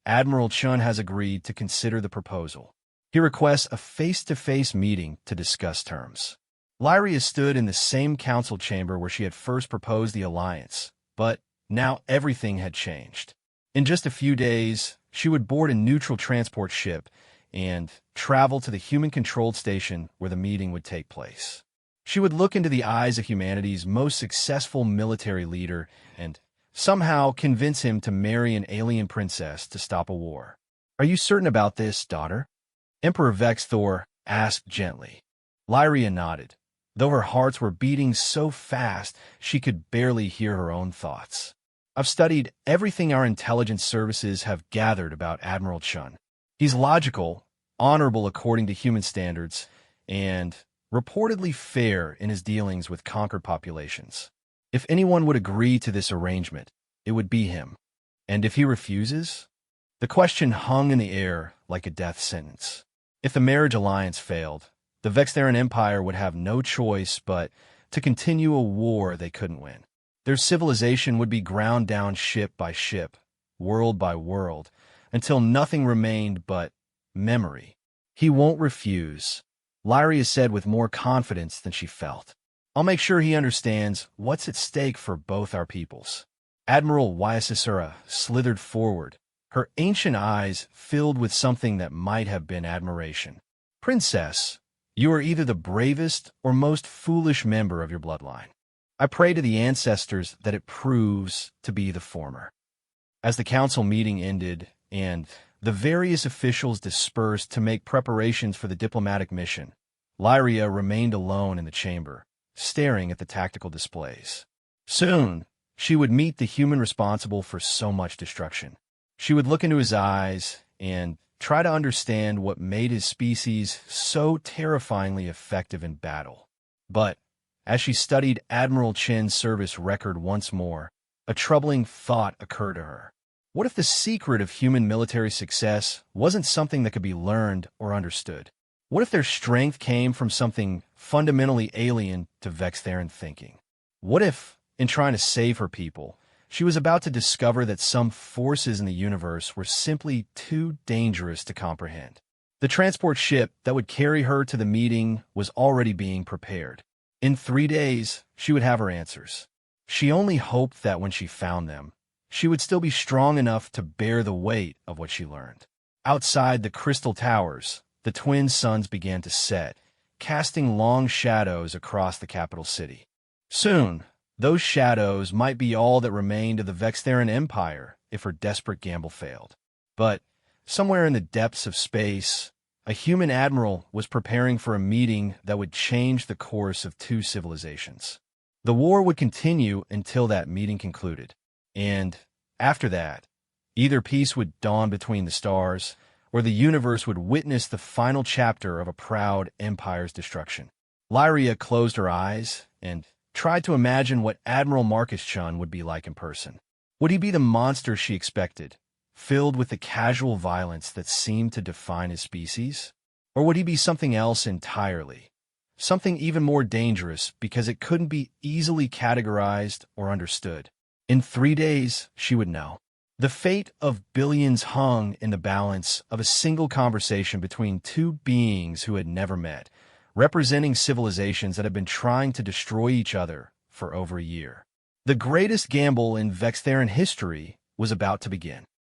"Admiral Chun has agreed to consider the proposal. He requests a face-to-face meeting to discuss terms." Lyria stood in the same council chamber where she had first proposed the alliance, but now everything had changed. In just a few days, she would board a neutral transport ship and travel to the human-controlled station where the meeting would take place. She would look into the eyes of humanity's most successful military leader and somehow convince him to marry an alien princess to stop a war. "Are you certain about this, daughter?" Emperor Vexthor asked gently. Lyria nodded, though her hearts were beating so fast she could barely hear her own thoughts. "I've studied everything our intelligence services have gathered about Admiral Chun. He's logical, honorable according to human standards, and reportedly fair in his dealings with conquered populations. If anyone would agree to this arrangement, it would be him. And if he refuses?" The question hung in the air like a death sentence. If the marriage alliance failed, the Vextheran Empire would have no choice but to continue a war they couldn't win. Their civilization would be ground down ship by ship, world by world, until nothing remained but memory. "He won't refuse," Lyria said with more confidence than she felt. "I'll make sure he understands what's at stake for both our peoples." Admiral Wyasisura slithered forward, her ancient eyes filled with something that might have been admiration. "Princess, you are either the bravest or most foolish member of your bloodline. I pray to the ancestors that it proves to be the former." As the council meeting ended and the various officials dispersed to make preparations for the diplomatic mission, Lyria remained alone in the chamber, staring at the tactical displays. Soon, she would meet the human responsible for so much destruction. She would look into his eyes and try to understand what made his species so terrifyingly effective in battle. But as she studied Admiral Chen's service record once more, a troubling thought occurred to her. What if the secret of human military success wasn't something that could be learned or understood? What if their strength came from something fundamentally alien to Vextheran thinking? What if, in trying to save her people, she was about to discover that some forces in the universe were simply too dangerous to comprehend? The transport ship that would carry her to the meeting was already being prepared. In 3 days, she would have her answers. She only hoped that when she found them, she would still be strong enough to bear the weight of what she learned. Outside the crystal towers, the twin suns began to set, casting long shadows across the capital city. Soon, those shadows might be all that remained of the Vextheran Empire if her desperate gamble failed. But somewhere in the depths of space, a human admiral was preparing for a meeting that would change the course of 2 civilizations. The war would continue until that meeting concluded. And after that, either peace would dawn between the stars, or the universe would witness the final chapter of a proud empire's destruction. Lyria closed her eyes and tried to imagine what Admiral Marcus Chun would be like in person. Would he be the monster she expected, filled with the casual violence that seemed to define his species? Or would he be something else entirely? Something even more dangerous because it couldn't be easily categorized or understood. In 3 days, she would know. The fate of billions hung in the balance of a single conversation between 2 beings who had never met, representing civilizations that had been trying to destroy each other for over a year. The greatest gamble in Vextheran history was about to begin.